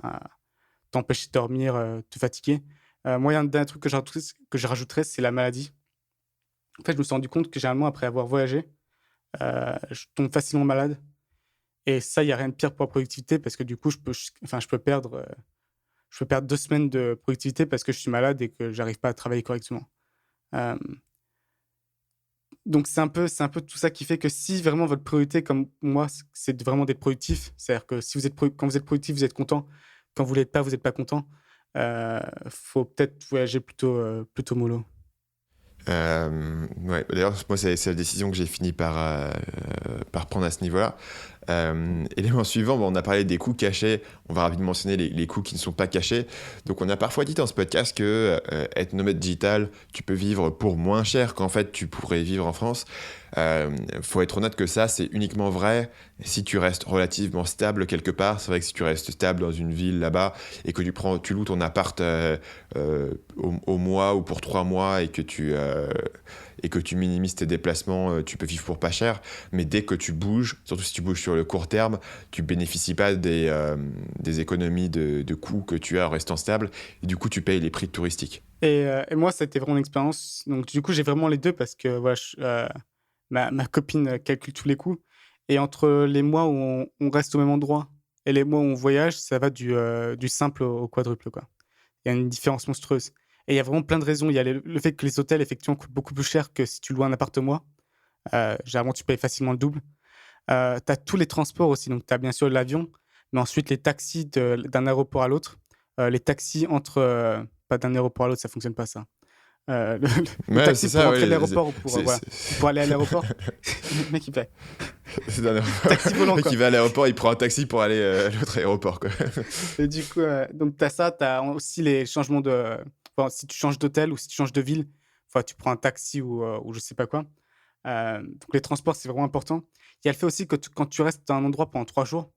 t'empêcher de dormir, te fatiguer. Moi, il y a un dernier truc que je rajouterais, c'est la maladie. En fait, je me suis rendu compte que généralement, après avoir voyagé, je tombe facilement malade et ça, il y a rien de pire pour la productivité parce que du coup, enfin, je peux perdre 2 semaines de productivité parce que je suis malade et que j'arrive pas à travailler correctement. Hem, Donc c'est un peu tout ça qui fait que si vraiment votre priorité, comme moi, c'est vraiment d'être productif, c'est-à-dire que si quand vous êtes productif, vous êtes content. Quand vous l'êtes pas, vous n'êtes pas content. Faut peut-être voyager plutôt mollo. Ouais, d'ailleurs, moi, c'est la décision que j'ai fini par prendre à ce niveau-là. Élément suivant, bon, on a parlé des coûts cachés. On va rapidement mentionner les coûts qui ne sont pas cachés. Donc, on a parfois dit dans ce podcast que être nomade digital, tu peux vivre pour moins cher qu'en fait tu pourrais vivre en France. Faut être honnête que ça, c'est uniquement vrai si tu restes relativement stable quelque part. C'est vrai que si tu restes stable dans une ville là-bas et que tu loues ton appart au mois ou pour 3 mois et que tu minimises tes déplacements, tu peux vivre pour pas cher. Mais dès que tu bouges, surtout si tu bouges sur le court terme, tu bénéficies pas des économies de coûts que tu as en restant stable. Et du coup, tu payes les prix touristiques. Et moi, ça a été vraiment une expérience. Donc, du coup, j'ai vraiment les deux parce que voilà, ma copine calcule tous les coûts. Et entre les mois où on reste au même endroit et les mois où on voyage, ça va du simple au quadruple, quoi. Il y a une différence monstrueuse. Et il y a vraiment plein de raisons. Il y a le fait que les hôtels, effectivement, coûtent beaucoup plus cher que si tu loues un appartement. Généralement, tu payes facilement le double. Tu as tous les transports aussi. Donc, tu as bien sûr l'avion, mais ensuite les taxis d'un aéroport à l'autre. Les taxis pas d'un aéroport à l'autre, ça fonctionne pas, ça. Le Ouais, taxi c'est pour ça, rentrer ouais. de l'aéroport ou voilà, pour aller à l'aéroport. Le mec, il paye. C'est un Taxi volant, le mec quoi. qui va à l'aéroport, il prend un taxi pour aller à l'autre aéroport, quoi. Et du coup, donc tu as ça, tu as aussi les changements de. Enfin, si tu changes d'hôtel ou si tu changes de ville, enfin, tu prends un taxi ou je sais pas quoi. Donc les transports, c'est vraiment important. Il y a le fait aussi que quand tu restes dans un endroit pendant 3 jours,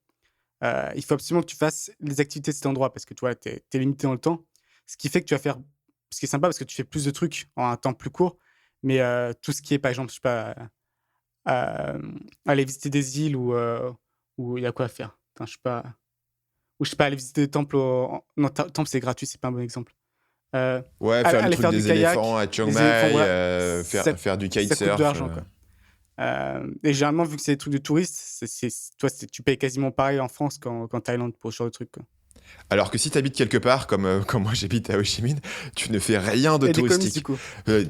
il faut absolument que tu fasses les activités de cet endroit parce que tu vois, tu es limité dans le temps. Ce qui fait que tu vas faire. Ce qui est sympa parce que tu fais plus de trucs en un temps plus court. Mais tout ce qui est, par exemple, je sais pas, aller visiter des îles où il y a quoi à faire. Enfin, je sais pas. Ou je sais pas, aller visiter des temples. Non, temple, c'est gratuit, c'est pas un bon exemple. Euh, Ouais, faire le Aller truc faire du des kayak, éléphants à Chiang les éléphants, Mai, voilà. faire du Ça coûte de kitesurf. l'argent, quoi. Et généralement, vu que c'est des trucs de touristes, toi, tu payes quasiment pareil en France qu'en Thaïlande pour ce genre de truc, quoi. Alors que si tu habites quelque part, comme moi j'habite à Ho Chi Minh, tu ne fais rien de Et d'économie, du touristique. coup. Euh,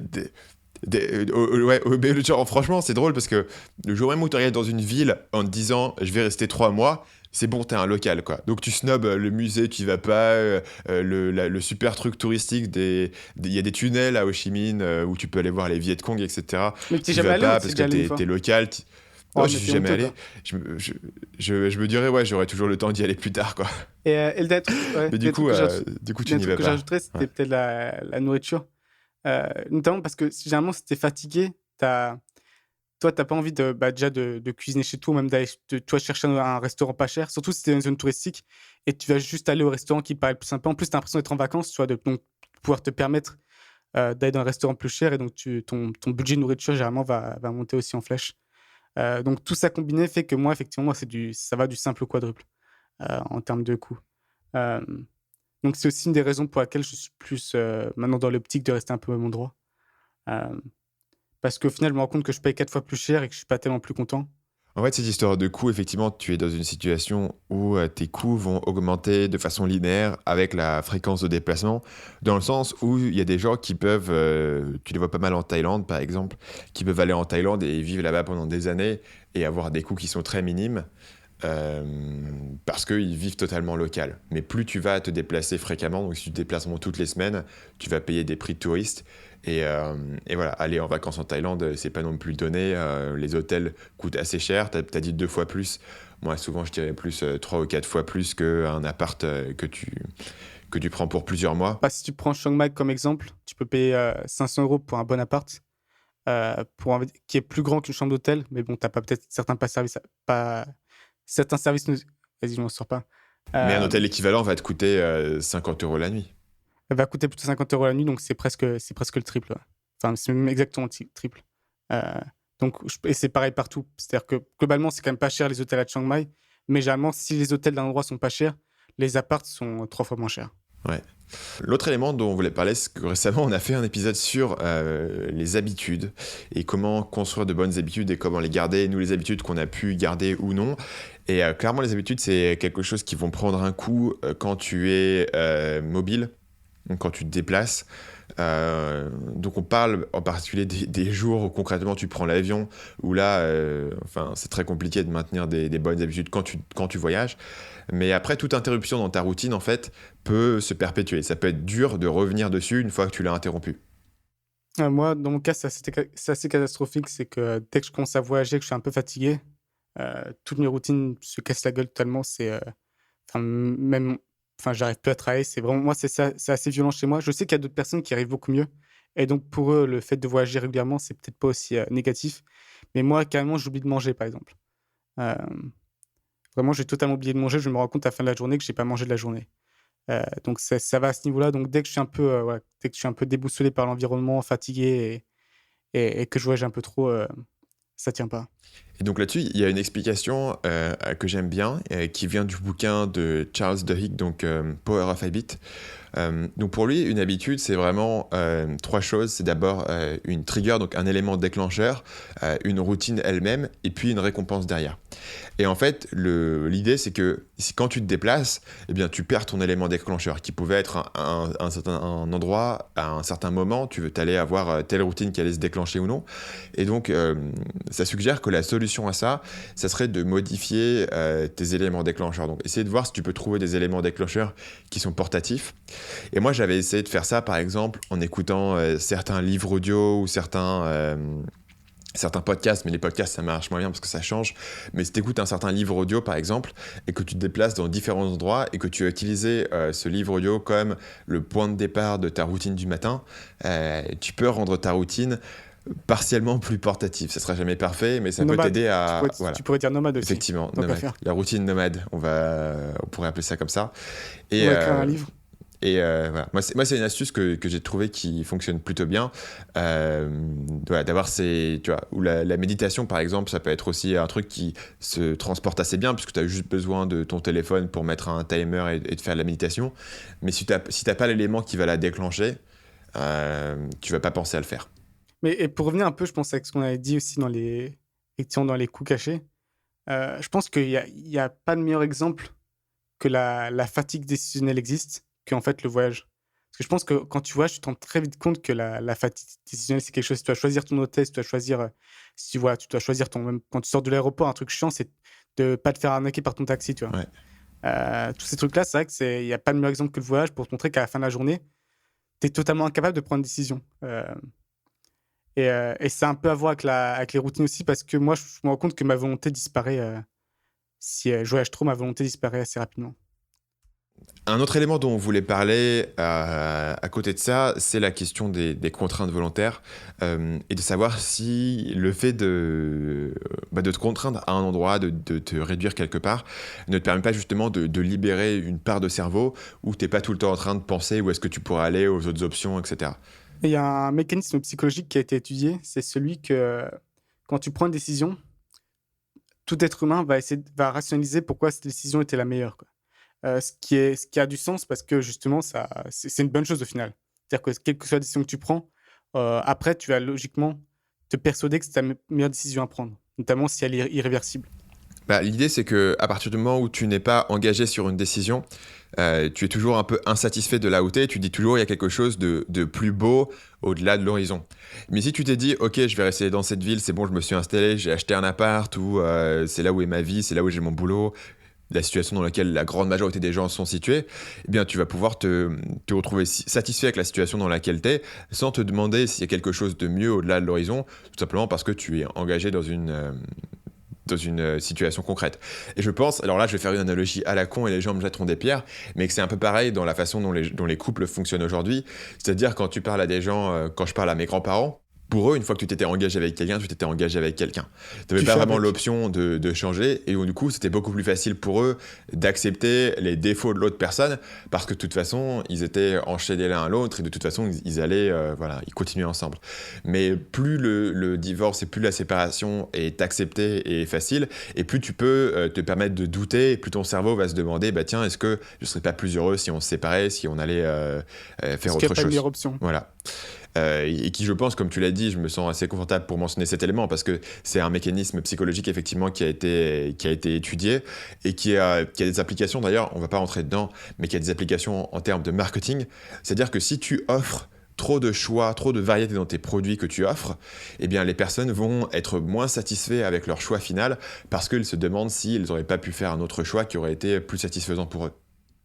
ouais, mais genre, franchement, c'est drôle parce que le jour même où tu arrives dans une ville en te disant je vais rester 3 mois, c'est bon, t'es un local, quoi. Donc tu snobs le musée, tu y vas pas, le super truc touristique, il y a des tunnels à Ho Chi Minh où tu peux aller voir les Viet Cong, etc. Mais t'es Tu y jamais vas allé ou pas t'es parce que déjà allé une fois? t'es local. Oh, Non, mais j'y suis t'es jamais honteux, allé. quoi. Je me dirais, ouais, j'aurais toujours le temps d'y aller plus tard, quoi. Et le dernier truc, ouais, Mais le truc que du coup, tu dernier n'y truc vas que pas. j'ajouterais, c'était Ouais. peut-être la nourriture. Notamment parce que généralement, si t'es fatigué, toi, t'as pas envie déjà de cuisiner chez toi, ou même d'aller toi, chercher un restaurant pas cher, surtout si t'es dans une zone touristique et tu vas juste aller au restaurant qui te paraît le plus sympa. En plus, t'as l'impression d'être en vacances, tu vois, donc pouvoir te permettre d'aller dans un restaurant plus cher et donc ton budget de nourriture, généralement, va monter aussi en flèche. Donc tout ça combiné fait que moi, effectivement, moi, ça va du simple au quadruple en termes de coût. Euh, donc c'est aussi une des raisons pour laquelle je suis plus maintenant dans l'optique de rester un peu au même endroit. Euh, Parce qu'au final, je me rends compte que je paye 4 fois plus cher et que je suis pas tellement plus content. En fait, cette histoire de coûts, effectivement, tu es dans une situation où tes coûts vont augmenter de façon linéaire avec la fréquence de déplacement, dans le sens où il y a des gens qui peuvent, tu les vois pas mal en Thaïlande par exemple, qui peuvent aller en Thaïlande et vivre là-bas pendant des années et avoir des coûts qui sont très minimes. euh, Parce qu'ils vivent totalement local. Mais plus tu vas te déplacer fréquemment, donc si tu te déplaces vraiment toutes les semaines, tu vas payer des prix de touriste. Et voilà, aller en vacances en Thaïlande, c'est pas non plus donné. Les hôtels coûtent assez cher. T'as dit 2 fois plus. Moi, souvent, je dirais plus 3 ou 4 fois plus qu'un appart que tu prends pour plusieurs mois. Bah, si tu prends Chiang Mai comme exemple, tu peux payer 500 euros pour un bon appart, qui est plus grand qu'une chambre d'hôtel, mais bon, t'as pas peut-être certains services. Vas-y, je m'en sors pas. Mais un Euh, hôtel équivalent va te coûter 50 euros la nuit. Elle va coûter plutôt 50 euros la nuit, donc c'est presque le triple, ouais. Enfin, c'est même exactement le triple. Euh, donc, et c'est pareil partout. C'est-à-dire que globalement, c'est quand même pas cher les hôtels à Chiang Mai, mais généralement, si les hôtels d'un endroit sont pas chers, les apparts sont 3 fois moins chers. Ouais. L'autre élément dont on voulait parler, c'est que récemment, on a fait un épisode sur les habitudes et comment construire de bonnes habitudes et comment les garder, nous, les habitudes qu'on a pu garder ou non. Et clairement, les habitudes, c'est quelque chose qui vont prendre un coup quand tu es mobile, donc quand tu te déplaces. Donc on parle en particulier des jours où concrètement tu prends l'avion, où là, enfin, c'est très compliqué de maintenir des bonnes habitudes quand tu voyages. Mais après, toute interruption dans ta routine, en fait, peut se perpétuer. Ça peut être dur de revenir dessus une fois que tu l'as interrompu. Moi, dans mon cas, c'est assez catastrophique. C'est que dès que je commence à voyager, que je suis un peu fatigué, toutes mes routines se cassent la gueule totalement. Enfin, même, enfin, j'arrive plus à travailler. C'est vraiment, moi, c'est assez violent chez moi. Je sais qu'il y a d'autres personnes qui arrivent beaucoup mieux. Et donc, pour eux, le fait de voyager régulièrement, c'est peut-être pas aussi négatif. Mais moi, carrément, j'oublie de manger, par exemple. Euh, Vraiment, j'ai totalement oublié de manger. Je me rends compte à la fin de la journée que j'ai pas mangé de la journée. Donc, ça va à ce niveau-là. Donc, dès que je suis un peu, voilà, dès que je suis un peu déboussolé par l'environnement, fatigué et que je voyage un peu trop, ça tient pas. Et donc là-dessus, il y a une explication que j'aime bien, qui vient du bouquin de Charles Duhigg, donc Power of Habit. Donc pour lui, une habitude, c'est vraiment trois choses. C'est d'abord une trigger, donc un élément déclencheur, une routine elle-même, et puis une récompense derrière. Et en fait, l'idée, c'est que quand tu te déplaces, eh bien, tu perds ton élément déclencheur, qui pouvait être un endroit, à un certain moment, tu veux t'aller avoir telle routine qui allait se déclencher ou non. Et donc, ça suggère que la solution à ça, ça serait de modifier tes éléments déclencheurs. Donc, essayer de voir si tu peux trouver des éléments déclencheurs qui sont portatifs. Et moi, j'avais essayé de faire ça, par exemple, en écoutant certains livres audio ou certains podcasts, mais les podcasts, ça marche moins bien parce que ça change. Mais si tu écoutes un certain livre audio, par exemple, et que tu te déplaces dans différents endroits et que tu as utilisé ce livre audio comme le point de départ de ta routine du matin, tu peux rendre ta routine partiellement plus portative. Ça sera jamais parfait, mais ça peut Nomade. t'aider à... Voilà. Tu pourrais dire nomade aussi. Effectivement, Tant qu'à nomade. faire. La routine nomade, on pourrait appeler ça comme ça. On Et, va écrire un livre. voilà. Moi, c'est une astuce que j'ai trouvée qui fonctionne plutôt bien. Voilà, d'avoir tu vois, ou la méditation, par exemple, ça peut être aussi un truc qui se transporte assez bien, puisque tu as juste besoin de ton téléphone pour mettre un timer et de faire de la méditation. Mais si t'as pas l'élément qui va la déclencher, tu vas pas penser à le faire. Mais et pour revenir un peu, je pense, avec ce qu'on avait dit aussi effectivement, dans les coups cachés, je pense qu'il y a pas de meilleur exemple que la fatigue décisionnelle existe qu'en fait le voyage. Parce que je pense que quand tu voyages, tu te rends très vite compte que la fatigue décisionnelle, c'est quelque chose. Si tu dois choisir ton hôtel, si tu dois choisir, si tu vois, tu dois choisir même quand tu sors de l'aéroport, un truc chiant, c'est de pas te faire arnaquer par ton taxi, tu vois. Ouais. Tous ces trucs-là, c'est vrai il n'y a pas de meilleur exemple que le voyage pour te montrer qu'à la fin de la journée, tu es totalement incapable de prendre une décision. Et c'est un peu à voir avec les routines aussi, parce que moi, je me rends compte que ma volonté disparaît. Si je voyage trop, ma volonté disparaît assez rapidement. Un autre élément dont on voulait parler à côté de ça, c'est la question des contraintes volontaires et de savoir si le fait de te contraindre à un endroit, de te réduire quelque part, ne te permet pas justement de libérer une part de cerveau où tu n'es pas tout le temps en train de penser où est-ce que tu pourrais aller, aux autres options, etc. Et il y a un mécanisme psychologique qui a été étudié, c'est celui que quand tu prends une décision, tout être humain va rationaliser pourquoi cette décision était la meilleure, quoi. Ce qui a du sens parce que justement, c'est une bonne chose au final. C'est-à-dire que quelle que soit la décision que tu prends, après, tu vas logiquement te persuader que c'est ta meilleure décision à prendre, notamment si elle est irréversible. L'idée, c'est que à partir du moment où tu n'es pas engagé sur une décision, tu es toujours un peu insatisfait de là où tu es. Tu dis toujours il y a quelque chose de plus beau au-delà de l'horizon. Mais si tu t'es dit ok, je vais rester dans cette ville, c'est bon, je me suis installé, j'ai acheté un appart, ou c'est là où est ma vie, c'est là où j'ai mon boulot, la situation dans laquelle la grande majorité des gens sont situés, eh bien tu vas pouvoir te retrouver satisfait avec la situation dans laquelle tu es, sans te demander s'il y a quelque chose de mieux au-delà de l'horizon, tout simplement parce que tu es engagé dans une situation concrète. Et je pense, alors là je vais faire une analogie à la con et les gens me jetteront des pierres, mais que c'est un peu pareil dans la façon dont les couples fonctionnent aujourd'hui. C'est-à-dire quand tu parles à des gens, quand je parle à mes grands-parents, pour eux, une fois que tu t'étais engagé avec quelqu'un, tu t'étais engagé avec quelqu'un. Tu n'avais pas vraiment l'option de changer, et du coup, c'était beaucoup plus facile pour eux d'accepter les défauts de l'autre personne, parce que de toute façon, ils étaient enchaînés l'un à l'autre, et de toute façon, ils allaient, ils continuaient ensemble. Mais plus le divorce et plus la séparation est acceptée et facile, et plus tu peux te permettre de douter, et plus ton cerveau va se demander, tiens, est-ce que je serais pas plus heureux si on se séparait, si on allait faire autre chose. Est-ce qu'il n'y a pas de meilleure option ? Voilà. Et qui, je pense, comme tu l'as dit, je me sens assez confortable pour mentionner cet élément parce que c'est un mécanisme psychologique effectivement qui a été étudié et qui a des applications, d'ailleurs, on va pas rentrer dedans, mais qui a des applications en termes de marketing. C'est-à-dire que si tu offres trop de choix, trop de variété dans tes produits que tu offres, eh bien les personnes vont être moins satisfaits avec leur choix final parce qu'ils se demandent s'ils n'auraient pas pu faire un autre choix qui aurait été plus satisfaisant pour eux.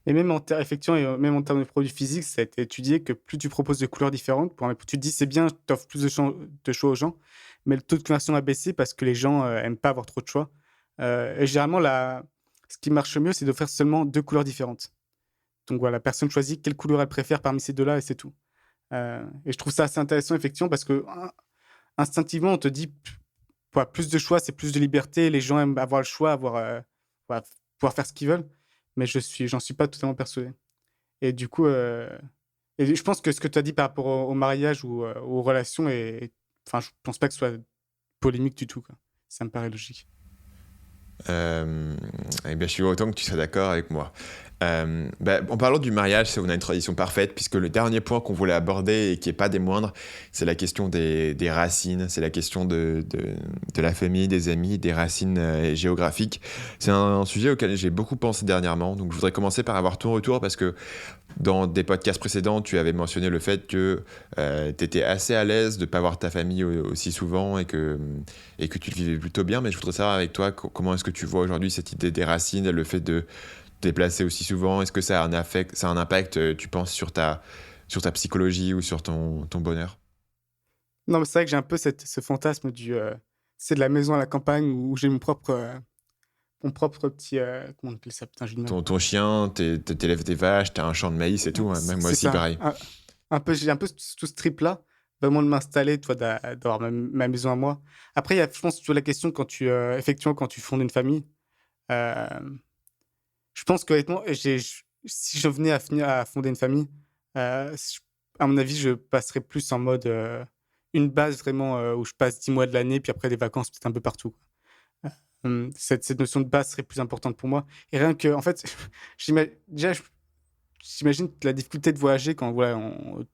Et même effectivement, et même en termes de produits physiques, ça a été étudié que plus tu proposes de couleurs différentes, tu te dis c'est bien, tu offres plus de choix aux gens, mais le taux de conversion a baissé parce que les gens aiment pas avoir trop de choix. Et généralement, ce qui marche mieux, c'est d'offrir seulement 2 couleurs différentes. Donc voilà, la personne choisit quelle couleur elle préfère parmi ces deux-là et c'est tout. Et je trouve ça assez intéressant, effectivement, parce que instinctivement, on te dit plus de choix, c'est plus de liberté. Les gens aiment avoir le choix, voilà, pouvoir faire ce qu'ils veulent. Mais j'en suis pas totalement persuadé. Et du coup, et je pense que ce que tu as dit par rapport au mariage ou aux relations, enfin, je pense pas que ce soit polémique du tout, quoi. Ça me paraît logique. Eh bien, je suis autant que tu seras d'accord avec moi. En parlant du mariage, on a une tradition parfaite, puisque le dernier point qu'on voulait aborder et qui n'est pas des moindres, c'est la question des racines, c'est la question de la famille, des amis, des racines géographiques. C'est un sujet auquel j'ai beaucoup pensé dernièrement, donc je voudrais commencer par avoir ton retour, parce que dans des podcasts précédents, tu avais mentionné le fait que tu étais assez à l'aise de ne pas voir ta famille aussi souvent et que tu le vivais plutôt bien, mais je voudrais savoir avec toi comment est-ce que tu vois aujourd'hui cette idée des racines, le fait de te déplacer aussi souvent, est-ce que ça a un impact, tu penses, sur ta psychologie ou sur ton bonheur? Non, mais c'est vrai que j'ai un peu ce fantasme c'est de la maison à la campagne où j'ai mon propre petit, comment on appelle ça? Putain, j'ai du mal. Ton chien, t'élèves des vaches, t'as un champ de maïs et tout, hein. Même moi C'est aussi, ça. pareil. J'ai un peu tout ce trip-là, vraiment de m'installer, d'avoir ma maison à moi. Après, il y a, je pense, tu vois, la question effectivement, quand tu fondes une famille, euh, je pense qu'honnêtement, si je venais à fonder une famille, à mon avis, je passerais plus en mode une base vraiment où je passe 10 mois de l'année, puis après des vacances peut-être un peu partout, quoi. Cette notion de base serait plus importante pour moi. Et rien que, en fait, déjà, j'imagine la difficulté de voyager voilà,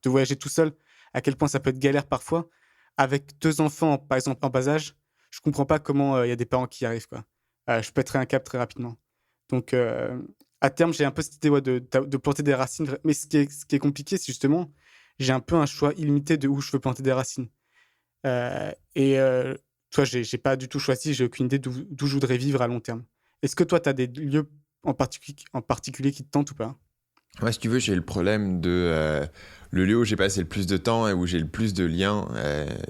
de voyager tout seul, à quel point ça peut être galère parfois. Avec 2 enfants, par exemple, en bas âge, je comprends pas comment il y a des parents qui y arrivent, quoi. Je pèterais un câble très rapidement. Donc, à terme, j'ai un peu cette idée, ouais, de planter des racines. Mais ce qui est compliqué, c'est justement, j'ai un peu un choix illimité de où je veux planter des racines. Et toi, j'ai pas du tout choisi, j'ai aucune idée d'où je voudrais vivre à long terme. Est-ce que toi, tu as des lieux en particulier qui te tentent ou pas? Moi, si tu veux, j'ai le problème le lieu où j'ai passé le plus de temps et où j'ai le plus de liens,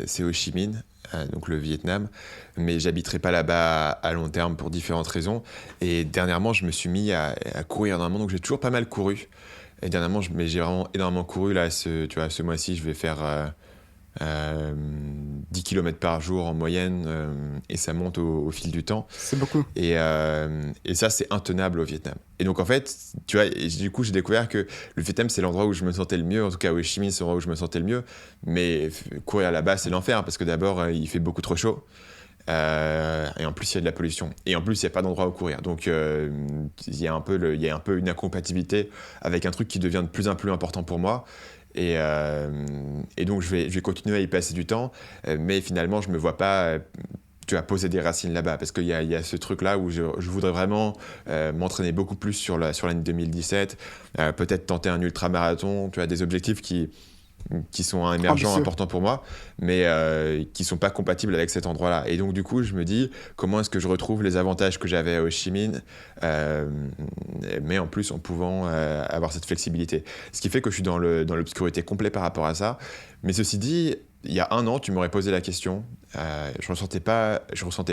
c'est Ho Chi Minh, donc le Vietnam. Mais j'habiterai pas là-bas à long terme pour différentes raisons. Et dernièrement, je me suis mis à courir énormément, donc j'ai toujours pas mal couru. Et dernièrement, mais j'ai vraiment énormément couru. Là, ce mois-ci, je vais faire 10 km par jour en moyenne, et ça monte au fil du temps. C'est beaucoup. Et ça, c'est intenable au Vietnam. Et donc, en fait, tu vois, et du coup, j'ai découvert que le Vietnam, c'est l'endroit où je me sentais le mieux. En tout cas, Ho Chi Minh, c'est l'endroit où je me sentais le mieux. Mais courir là-bas, c'est l'enfer, parce que d'abord, il fait beaucoup trop chaud. Et en plus, il y a de la pollution. Et en plus, il n'y a pas d'endroit où courir. Donc, il y a un peu une incompatibilité avec un truc qui devient de plus en plus important pour moi. Et donc, je vais continuer à y passer du temps. Mais finalement, je ne me vois pas tu vas poser des racines là-bas, parce qu'il y a ce truc-là où je voudrais vraiment m'entraîner beaucoup plus sur l'année 2017, peut-être tenter un ultra-marathon, tu as des objectifs qui sont émergents, Ambitieux. importants pour moi, mais qui sont pas compatibles avec cet endroit-là. Et donc, du coup, je me dis, comment est-ce que je retrouve les avantages que j'avais à Ho Chi Minh, mais en plus en pouvant avoir cette flexibilité. Ce qui fait que je suis dans l'obscurité complète par rapport à ça. Mais ceci dit, il y a un an, tu m'aurais posé la question, je ressentais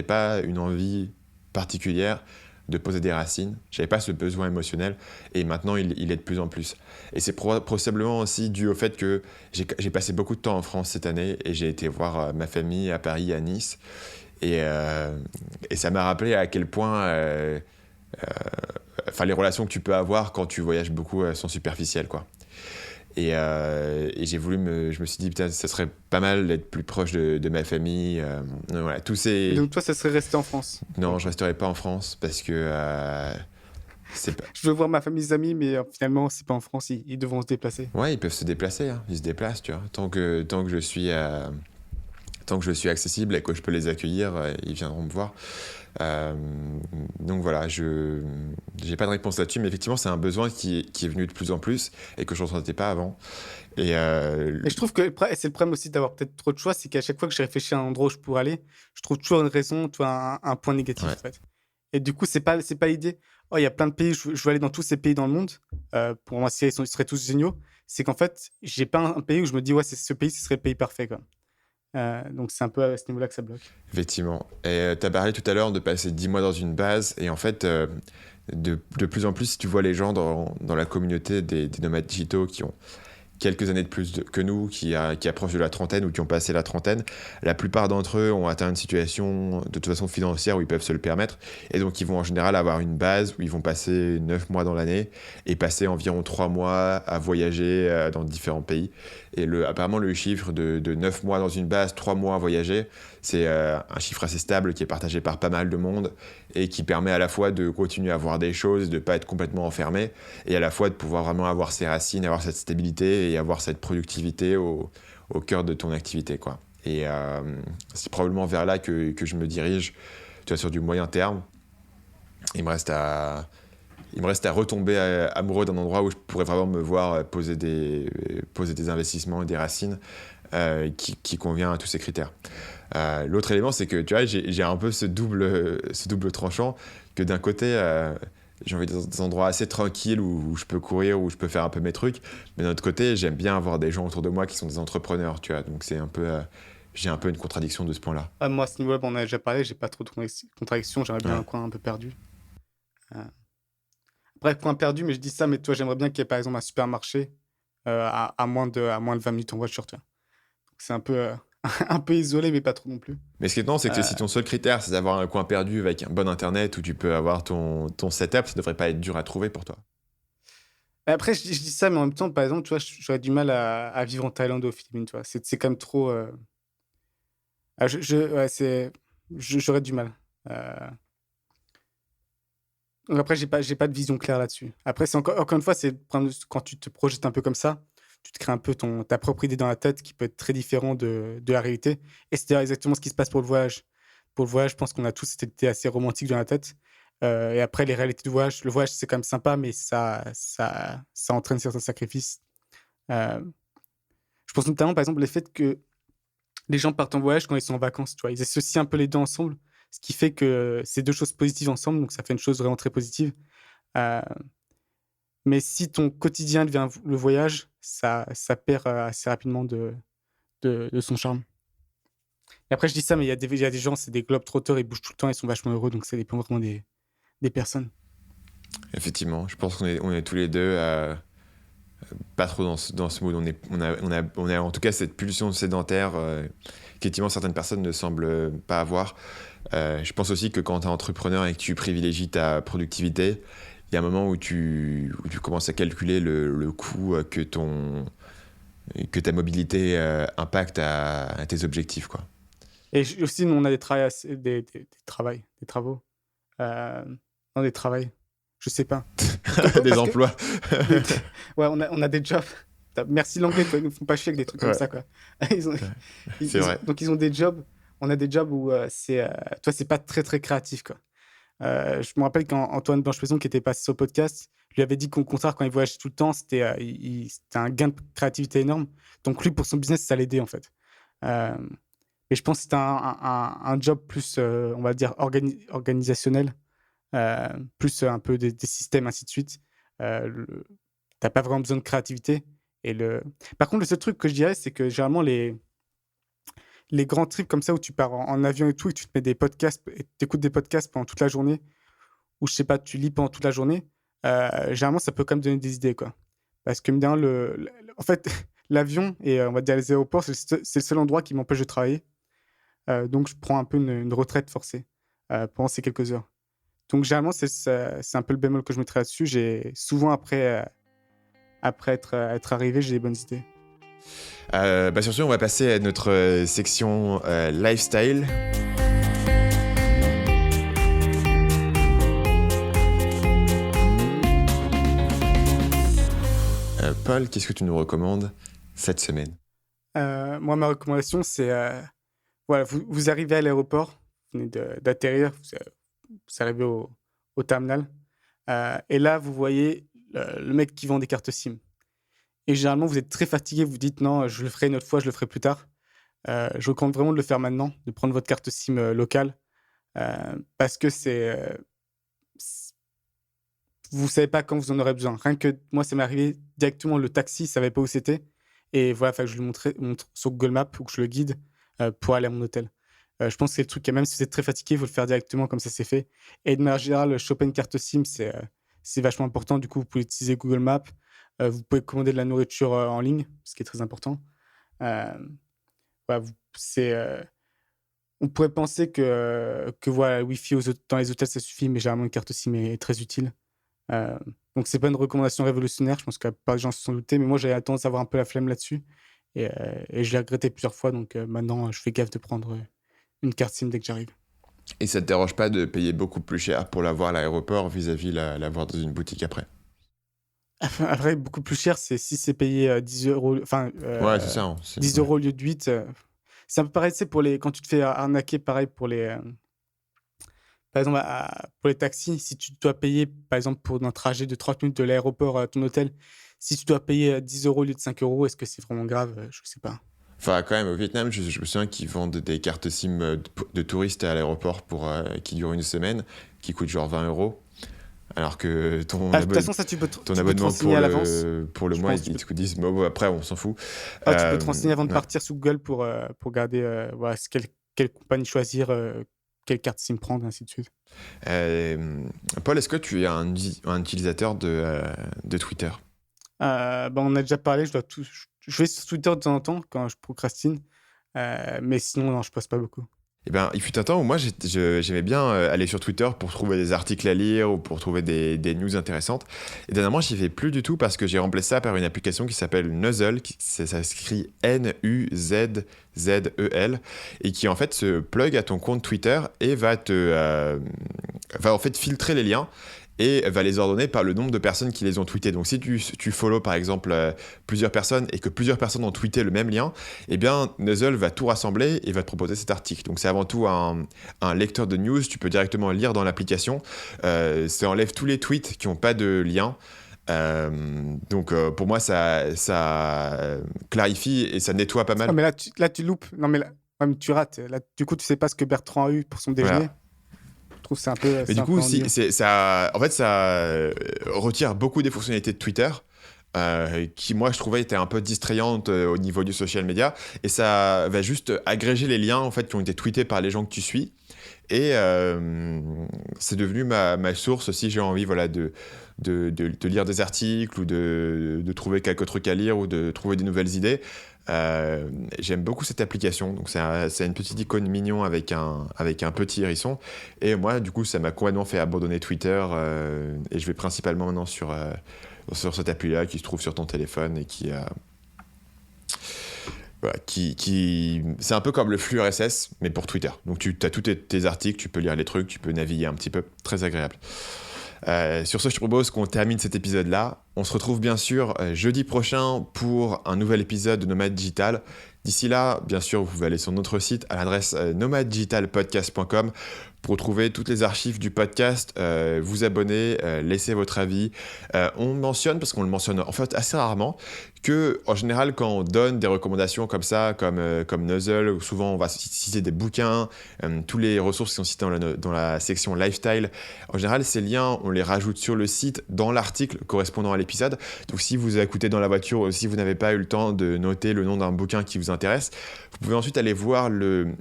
pas une envie particulière de poser des racines. J'avais pas ce besoin émotionnel, et maintenant il est de plus en plus. Et c'est probablement aussi dû au fait que j'ai passé beaucoup de temps en France cette année, et j'ai été voir ma famille à Paris, à Nice, et ça m'a rappelé à quel point les relations que tu peux avoir quand tu voyages beaucoup sont superficielles, quoi. Et je me suis dit, putain, ça serait pas mal d'être plus proche de ma famille. Voilà, Et donc, toi, ça serait resté en France? Non, je resterai pas en France parce que c'est pas... Je veux voir ma famille, mes amis, mais finalement, c'est pas en France, ils devront se déplacer. Ouais, ils peuvent se déplacer, hein. Ils se déplacent, tu vois. Tant que je suis tant que je suis accessible et que je peux les accueillir, ils viendront me voir. Donc voilà, je n'ai pas de réponse là-dessus, mais effectivement, c'est un besoin qui est venu de plus en plus et que je ne ressentais pas avant. Et je trouve que c'est le problème aussi d'avoir peut-être trop de choix, c'est qu'à chaque fois que je réfléchis à un endroit où je pourrais aller, je trouve toujours une raison, tu vois, un point négatif, en fait. Et du coup, c'est pas l'idée. Oh, il y a plein de pays, je veux aller dans tous ces pays dans le monde. Pour moi, ils seraient tous géniaux. C'est qu'en fait, j'ai pas un pays où je me dis, ouais, ce pays, ce serait le pays parfait, quoi. Donc, c'est un peu à ce niveau-là que ça bloque. Effectivement. Et tu as parlé tout à l'heure de passer 10 mois dans une base. Et en fait, de plus en plus, si tu vois les gens dans la communauté des nomades digitaux qui ont quelques années de plus que nous, qui approchent de la trentaine ou qui ont passé la trentaine, la plupart d'entre eux ont atteint une situation de toute façon financière où ils peuvent se le permettre. Et donc, ils vont en général avoir une base où ils vont passer 9 mois dans l'année et passer environ 3 mois à voyager dans différents pays. Et apparemment, le chiffre de 9 mois dans une base, 3 mois à voyager, c'est un chiffre assez stable qui est partagé par pas mal de monde et qui permet à la fois de continuer à voir des choses, de ne pas être complètement enfermé, et à la fois de pouvoir vraiment avoir ses racines, avoir cette stabilité et avoir cette productivité au cœur de ton activité, quoi. Et c'est probablement vers là que je me dirige, tu vois, sur du moyen terme. Il me reste à retomber amoureux d'un endroit où je pourrais vraiment me voir poser des investissements et des racines qui convient à tous ces critères. L'autre élément, c'est que tu vois, j'ai un peu ce double tranchant, que d'un côté, j'ai envie des endroits assez tranquilles où je peux courir, où je peux faire un peu mes trucs, mais d'un autre côté, j'aime bien avoir des gens autour de moi qui sont des entrepreneurs, tu vois, donc c'est un peu... j'ai un peu une contradiction de ce point-là. Moi, à ce niveau-là, on en a déjà parlé, j'ai pas trop de contradictions, j'aimerais bien un coin un peu perdu. Bref, coin perdu, mais je dis ça, mais toi, j'aimerais bien qu'il y ait par exemple un supermarché à moins de 20 minutes en voiture, tu vois. Donc, c'est un peu, un peu isolé, mais pas trop non plus. Mais ce qui est étonnant, c'est que si ton seul critère, c'est d'avoir un coin perdu avec un bon internet où tu peux avoir ton setup, ça devrait pas être dur à trouver pour toi. Après, je dis ça, mais en même temps, par exemple, tu vois, j'aurais du mal à vivre en Thaïlande ou aux Philippines, tu vois. C'est quand même trop... j'aurais du mal. Donc après, j'ai pas de vision claire là-dessus. Après, c'est encore une fois, c'est quand tu te projettes un peu comme ça, tu te crées un peu ta propre idée dans la tête qui peut être très différent de la réalité. Et c'est exactement ce qui se passe pour le voyage. Pour le voyage, je pense qu'on a tous cette idée assez romantique dans la tête. Et après, les réalités du voyage, le voyage, c'est quand même sympa, mais ça entraîne certains sacrifices. Je pense notamment, par exemple, le fait que les gens partent en voyage quand ils sont en vacances, tu vois. Ils associent un peu les deux ensemble, ce qui fait que c'est deux choses positives ensemble, donc ça fait une chose vraiment très positive. Mais si ton quotidien devient le voyage, ça perd assez rapidement de son charme. Et après, je dis ça, mais il y a des gens, c'est des globetrotters, ils bougent tout le temps, ils sont vachement heureux, donc ça dépend vraiment des personnes. Effectivement, je pense qu'on est tous les deux pas trop dans ce mode. On a en tout cas cette pulsion sédentaire qu'effectivement certaines personnes ne semblent pas avoir. Je pense aussi que quand tu es entrepreneur et que tu privilégies ta productivité, il y a un moment où tu commences à calculer le coût que ta mobilité impacte à tes objectifs, quoi. Et aussi, nous, on a des travaux. Non, des travails. Je sais pas. Des emplois. Ouais, on a des jobs. Merci l'anglais, quoi. Ils nous font pas chier avec des trucs comme ça, quoi. C'est vrai. Donc, ils ont des jobs. On a des jobs où toi, c'est pas très, très créatif, quoi. Je me rappelle quand Antoine Blanche-Maison, qui était passé sur le podcast, lui avait dit qu'au contraire, quand il voyageait tout le temps, c'était un gain de créativité énorme. Donc, lui, pour son business, ça l'aidait, en fait. Mais je pense que c'était un job plus, on va dire, organisationnel. Plus un peu des systèmes, ainsi de suite. T'as pas vraiment besoin de créativité. Par contre, le seul truc que je dirais, c'est que généralement, les grands trips comme ça, où tu pars en avion et tout, et tu te mets des podcasts, et t'écoutes des podcasts pendant toute la journée, ou je sais pas, tu lis pendant toute la journée, généralement, ça peut quand même donner des idées, quoi. Parce que, en fait, l'avion et, on va dire, les aéroports, c'est le seul endroit qui m'empêche de travailler. Donc, je prends un peu une retraite forcée pendant ces quelques heures. Donc, généralement, c'est un peu le bémol que je mettrais là-dessus. J'ai souvent, après être arrivé, j'ai des bonnes idées. Sur ce, on va passer à notre section lifestyle. Paul, qu'est-ce que tu nous recommandes cette semaine ? Moi, ma recommandation, c'est voilà, vous arrivez à l'aéroport, vous venez d'atterrir, vous arrivez au terminal, et là, vous voyez le mec qui vend des cartes SIM. Et généralement, vous êtes très fatigué, vous vous dites: «Non, je le ferai une autre fois, je le ferai plus tard». Je recommande vraiment de le faire maintenant, de prendre votre carte SIM, locale, parce que c vous savez pas quand vous en aurez besoin. Rien que moi, ça m'est arrivé directement, le taxi, il savait pas où c'était et voilà, fallait que je lui montre sur Google Maps ou que je le guide, pour aller à mon hôtel. Je pense que c'est le truc, et même si vous êtes très fatigué, il faut le faire directement comme ça c'est fait, et de manière générale, choper une carte SIM, c'est vachement important. Du coup, vous pouvez utiliser Google Maps, vous pouvez commander de la nourriture, en ligne, ce qui est très important. Hem, voilà, on pourrait penser que voilà, le Wi-Fi dans les hôtels, ça suffit, mais généralement une carte SIM est très utile. Heu, donc c'est pas une recommandation révolutionnaire, je pense que la plupart des gens se sont doutés, mais moi j'avais tendance à avoir un peu la flemme là-dessus, et je l'ai regretté plusieurs fois, donc maintenant, je fais gaffe de prendre, une carte SIM dès que j'arrive. Et ça te dérange pas de payer beaucoup plus cher pour l'avoir à l'aéroport vis-à-vis l'avoir dans une boutique après? Après, beaucoup plus cher, c'est si c'est payé, 10 €, enfin, Ouais, c'est ça, hein, 10 ouais. € au lieu de 8, c'est un peu pareil, tu sais, quand tu te fais arnaquer, pareil pour par exemple, pour les taxis, si tu dois payer, par exemple, pour un trajet de 30 minutes de l'aéroport à ton hôtel, si tu dois payer, 10 € au lieu de 5 €, est-ce que c'est vraiment grave? Je sais pas. Enfin, quand même, au Vietnam, je me souviens qu'ils vendent des cartes SIM de touristes à l'aéroport qui durent une semaine, qui coûtent genre 20 €. Alors que Ah, de toute façon, ça, ton tu peux te abonnement renseigner à l'avance. pour le Je mois, pense que ils te disent, bon, après, on s'en fout. tu peux te renseigner avant de Ouais. partir sur Google pour regarder, voilà, quelle compagnie choisir, quelle carte SIM prendre, ainsi de suite. Paul, est-ce que tu es un utilisateur de Twitter? Bah, on a déjà parlé, je vais sur Twitter de temps en temps quand je procrastine, mais sinon, non, je poste pas beaucoup. Eh ben, il fut un temps où moi j'aimais bien aller sur Twitter pour trouver des articles à lire ou pour trouver des news intéressantes. Et dernièrement, j'y vais plus du tout parce que j'ai remplacé ça par une application qui s'appelle Nuzzle, ça s'écrit Nuzzzel, et qui en fait se plug à ton compte Twitter et va en fait filtrer les liens et va les ordonner par le nombre de personnes qui les ont tweetés. Donc si tu follow par exemple plusieurs personnes et que plusieurs personnes ont tweeté le même lien, eh bien Nuzzle va tout rassembler et va te proposer cet article. Donc c'est avant tout un lecteur de news, tu peux directement lire dans l'application. Ça enlève tous les tweets qui n'ont pas de lien. Donc pour moi ça clarifie et ça nettoie pas Ah, mal. mais là, tu loupes. Non, mais là, ouais, mais tu rates. Là, du coup, tu sais pas ce que Bertrand a eu pour son déjeuner. Voilà. Je trouve que c'est un peu Mais c'est du un peu coup, ennuyeux. ça, en fait, ça retire beaucoup des fonctionnalités de Twitter, qui, moi, je trouvais étaient un peu distrayantes au niveau du social media. Et ça va juste agréger les liens en fait, qui ont été tweetés par les gens que tu suis. Et c'est devenu ma source si j'ai envie voilà, de lire des articles ou de trouver quelques trucs à lire ou de trouver des nouvelles idées. J'aime beaucoup cette application. Donc c'est une petite icône mignon avec un petit hérisson. Et moi, du coup, ça m'a complètement fait abandonner Twitter. Et je vais principalement maintenant sur cette appli-là qui se trouve sur ton téléphone et voilà, c'est un peu comme le flux RSS, mais pour Twitter. Donc tu as tous tes articles, tu peux lire les trucs, tu peux naviguer un petit peu. Très agréable. Sur ce, je te propose qu'on termine cet épisode-là. On se retrouve bien sûr jeudi prochain pour un nouvel épisode de Nomade Digital. D'ici là, bien sûr, vous pouvez aller sur notre site à l'adresse nomadedigitalpodcast.com pour retrouver toutes les archives du podcast, vous abonner, laisser votre avis. On mentionne, parce qu'on le mentionne en fait assez rarement, que en général, quand on donne des recommandations comme ça, comme Nuzzle, où souvent on va citer des bouquins, tous les ressources qui sont citées dans la section lifestyle, en général, ces liens, on les rajoute sur le site dans l'article correspondant à l'épisode. Donc si vous écoutez dans la voiture ou si vous n'avez pas eu le temps de noter le nom d'un bouquin qui vous intéresse, vous pouvez ensuite aller voir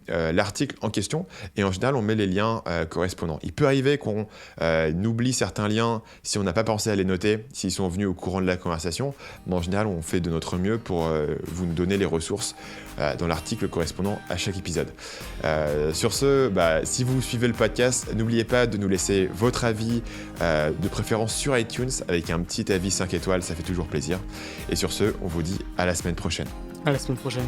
l'article en question et en général on met les liens correspondants. Il peut arriver qu'on oublie certains liens si on n'a pas pensé à les noter, s'ils sont venus au courant de la conversation, mais en général on fait de notre mieux pour vous donner les ressources dans l'article correspondant à chaque épisode. Sur ce, si vous suivez le podcast, n'oubliez pas de nous laisser votre avis, de préférence sur iTunes, avec un petit avis 5 étoiles, ça fait toujours plaisir. Et sur ce, on vous dit à la semaine prochaine. À la semaine prochaine.